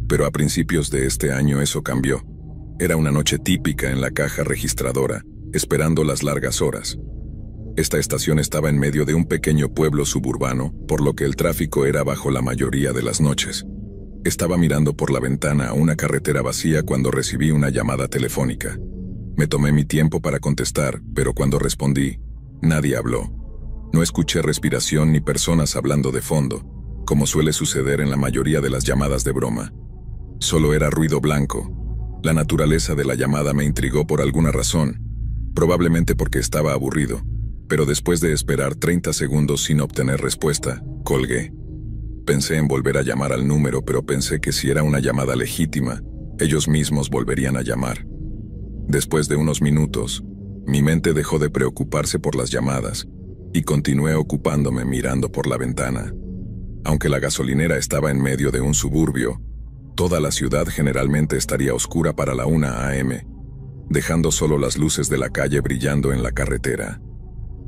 Pero a principios de este año eso cambió. Era una noche típica en la caja registradora, esperando las largas horas. Esta estación estaba en medio de un pequeño pueblo suburbano, por lo que el tráfico era bajo la mayoría de las noches. Estaba mirando por la ventana a una carretera vacía cuando recibí una llamada telefónica. Me tomé mi tiempo para contestar, pero cuando respondí, nadie habló. No escuché respiración ni personas hablando de fondo, como suele suceder en la mayoría de las llamadas de broma. Solo era ruido blanco. La naturaleza de la llamada me intrigó por alguna razón, probablemente porque estaba aburrido, pero después de esperar 30 segundos sin obtener respuesta, colgué. Pensé en volver a llamar al número, pero pensé que si era una llamada legítima, ellos mismos volverían a llamar. Después de unos minutos, mi mente dejó de preocuparse por las llamadas y continué ocupándome mirando por la ventana. Aunque la gasolinera estaba en medio de un suburbio, toda la ciudad generalmente estaría oscura para la 1 a.m., dejando solo las luces de la calle brillando en la carretera.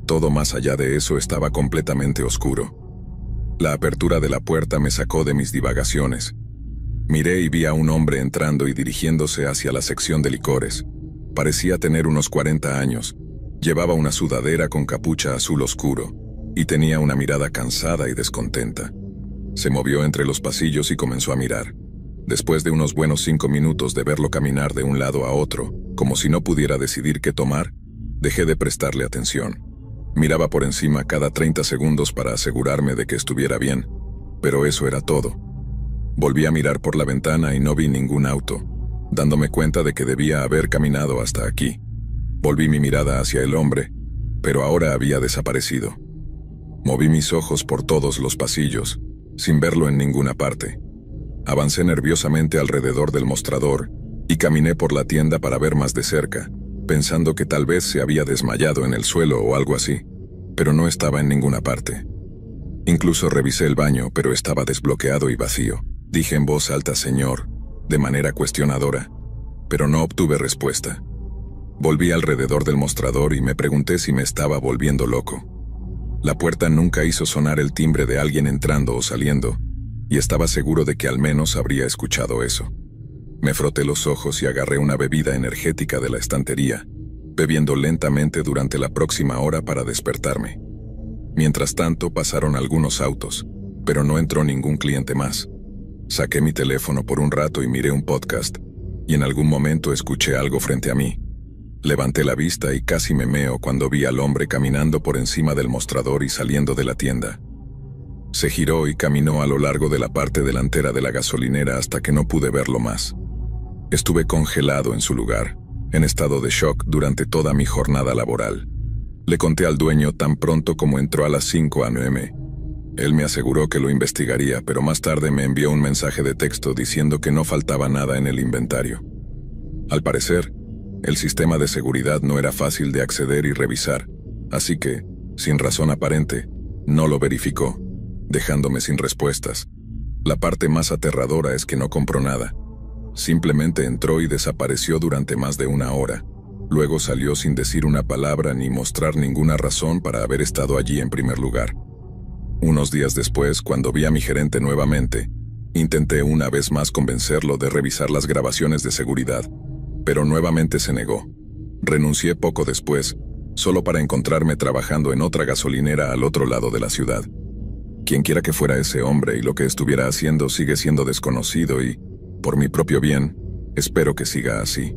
Todo más allá de eso estaba completamente oscuro. La apertura de la puerta me sacó de mis divagaciones. Miré y vi a un hombre entrando y dirigiéndose hacia la sección de licores. Parecía tener unos 40 años. Llevaba una sudadera con capucha azul oscuro y tenía una mirada cansada y descontenta. Se movió entre los pasillos y comenzó a mirar. Después de unos buenos 5 minutos de verlo caminar de un lado a otro, como si no pudiera decidir qué tomar, dejé de prestarle atención. Miraba por encima cada 30 segundos para asegurarme de que estuviera bien, pero eso era todo. Volví a mirar por la ventana y no vi ningún auto, dándome cuenta de que debía haber caminado hasta aquí. Volví mi mirada hacia el hombre, pero ahora había desaparecido. Moví mis ojos por todos los pasillos, sin verlo en ninguna parte. Avancé nerviosamente alrededor del mostrador y caminé por la tienda para ver más de cerca, pensando que tal vez se había desmayado en el suelo o algo así, pero no estaba en ninguna parte. Incluso revisé el baño, pero estaba desbloqueado y vacío. Dije en voz alta "señor", de manera cuestionadora, pero no obtuve respuesta. Volví alrededor del mostrador y me pregunté si me estaba volviendo loco. La puerta nunca hizo sonar el timbre de alguien entrando o saliendo, y estaba seguro de que al menos habría escuchado eso. Me froté los ojos y agarré una bebida energética de la estantería, bebiendo lentamente durante la próxima hora para despertarme. Mientras tanto pasaron algunos autos, pero no entró ningún cliente más. Saqué mi teléfono por un rato y miré un podcast, y en algún momento escuché algo frente a mí. Levanté la vista y casi me meo cuando vi al hombre caminando por encima del mostrador y saliendo de la tienda. Se giró y caminó a lo largo de la parte delantera de la gasolinera hasta que no pude verlo más. Estuve congelado en su lugar, en estado de shock durante toda mi jornada laboral. Le conté al dueño tan pronto como entró a las 5 a.m. Él me aseguró que lo investigaría, pero más tarde me envió un mensaje de texto diciendo que no faltaba nada en el inventario. Al parecer, el sistema de seguridad no era fácil de acceder y revisar, así que, sin razón aparente, no lo verificó, dejándome sin respuestas. La parte más aterradora es que no compró nada. Simplemente entró y desapareció durante más de una hora. Luego salió sin decir una palabra ni mostrar ninguna razón para haber estado allí en primer lugar. Unos días después, cuando vi a mi gerente nuevamente, intenté una vez más convencerlo de revisar las grabaciones de seguridad, pero nuevamente se negó. Renuncié poco después, solo para encontrarme trabajando en otra gasolinera al otro lado de la ciudad. Quienquiera que fuera ese hombre y lo que estuviera haciendo sigue siendo desconocido y, por mi propio bien, espero que siga así.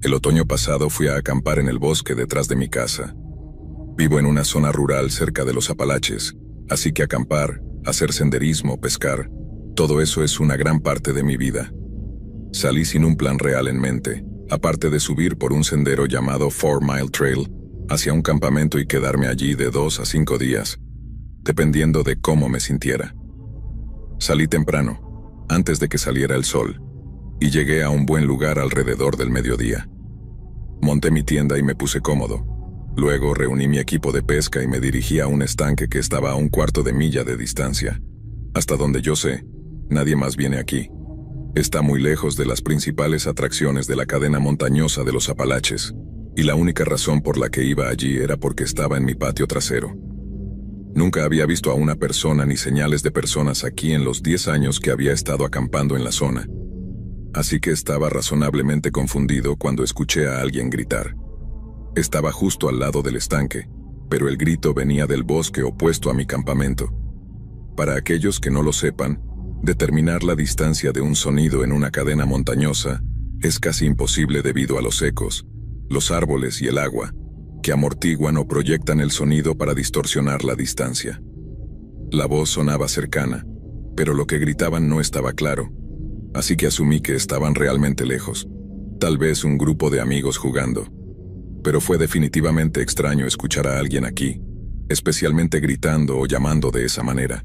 El otoño pasado fui a acampar en el bosque detrás de mi casa. Vivo en una zona rural cerca de los Apalaches, así que acampar, hacer senderismo, pescar, todo eso es una gran parte de mi vida. Salí sin un plan real en mente, aparte de subir por un sendero llamado 4 Mile Trail hacia un campamento y quedarme allí de 2 a 5 días, dependiendo de cómo me sintiera. Salí temprano, antes de que saliera el sol, y llegué a un buen lugar alrededor del mediodía. Monté mi tienda y me puse cómodo. Luego reuní mi equipo de pesca y me dirigí a un estanque que estaba a 1/4 de milla de distancia. Hasta donde yo sé, nadie más viene aquí. Está muy lejos de las principales atracciones de la cadena montañosa de los Apalaches, y la única razón por la que iba allí era porque estaba en mi patio trasero. Nunca había visto a una persona ni señales de personas aquí en los 10 años que había estado acampando en la zona. Así que estaba razonablemente confundido cuando escuché a alguien gritar. Estaba justo al lado del estanque, pero el grito venía del bosque opuesto a mi campamento. Para aquellos que no lo sepan, determinar la distancia de un sonido en una cadena montañosa es casi imposible debido a los ecos, los árboles y el agua, que amortiguan o proyectan el sonido para distorsionar la distancia. La voz sonaba cercana, pero lo que gritaban no estaba claro, así que asumí que estaban realmente lejos. Tal vez un grupo de amigos jugando. Pero fue definitivamente extraño escuchar a alguien aquí, especialmente gritando o llamando de esa manera.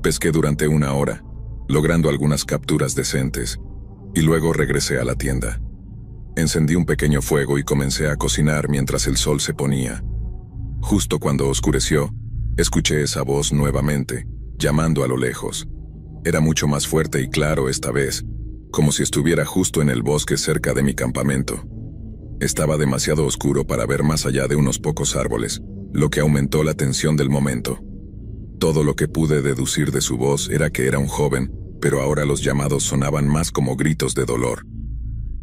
Pesqué durante 1 hora, logrando algunas capturas decentes, y luego regresé a la tienda. Encendí un pequeño fuego y comencé a cocinar mientras el sol se ponía. Justo cuando oscureció, escuché esa voz nuevamente, llamando a lo lejos. Era mucho más fuerte y claro esta vez, como si estuviera justo en el bosque cerca de mi campamento. Estaba demasiado oscuro para ver más allá de unos pocos árboles, lo que aumentó la tensión del momento. Todo lo que pude deducir de su voz era que era un joven, pero ahora los llamados sonaban más como gritos de dolor.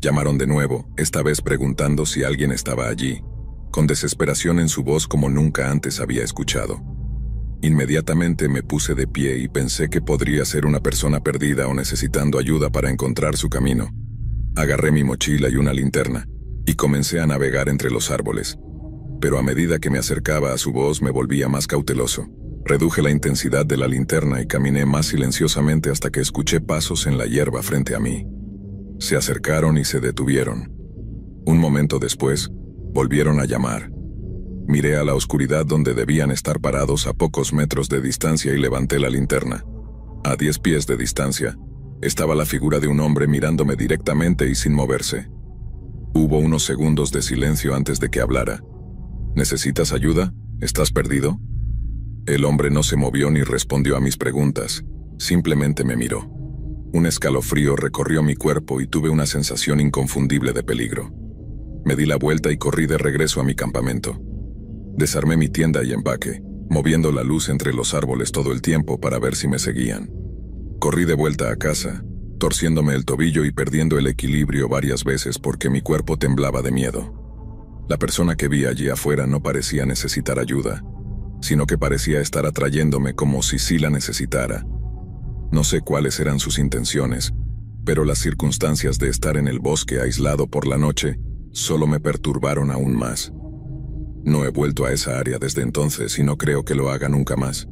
Llamaron de nuevo, esta vez preguntando si alguien estaba allí, con desesperación en su voz como nunca antes había escuchado. Inmediatamente me puse de pie y pensé que podría ser una persona perdida o necesitando ayuda para encontrar su camino. Agarré mi mochila y una linterna, y comencé a navegar entre los árboles. Pero a medida que me acercaba a su voz me volvía más cauteloso. Reduje la intensidad de la linterna y caminé más silenciosamente hasta que escuché pasos en la hierba frente a mí. Se acercaron y se detuvieron. Un momento después, volvieron a llamar. Miré a la oscuridad donde debían estar parados a pocos metros de distancia y levanté la linterna. A 10 pies de distancia, estaba la figura de un hombre mirándome directamente y sin moverse. Hubo unos segundos de silencio antes de que hablara. ¿Necesitas ayuda? ¿Estás perdido? El hombre no se movió ni respondió a mis preguntas, simplemente me miró. Un escalofrío recorrió mi cuerpo y tuve una sensación inconfundible de peligro. Me di la vuelta y corrí de regreso a mi campamento. Desarmé mi tienda y empaque, moviendo la luz entre los árboles todo el tiempo para ver si me seguían. Corrí de vuelta a casa, torciéndome el tobillo y perdiendo el equilibrio varias veces porque mi cuerpo temblaba de miedo. La persona que vi allí afuera no parecía necesitar ayuda, sino que parecía estar atrayéndome como si sí la necesitara. No sé cuáles eran sus intenciones, pero las circunstancias de estar en el bosque aislado por la noche solo me perturbaron aún más. No he vuelto a esa área desde entonces y no creo que lo haga nunca más.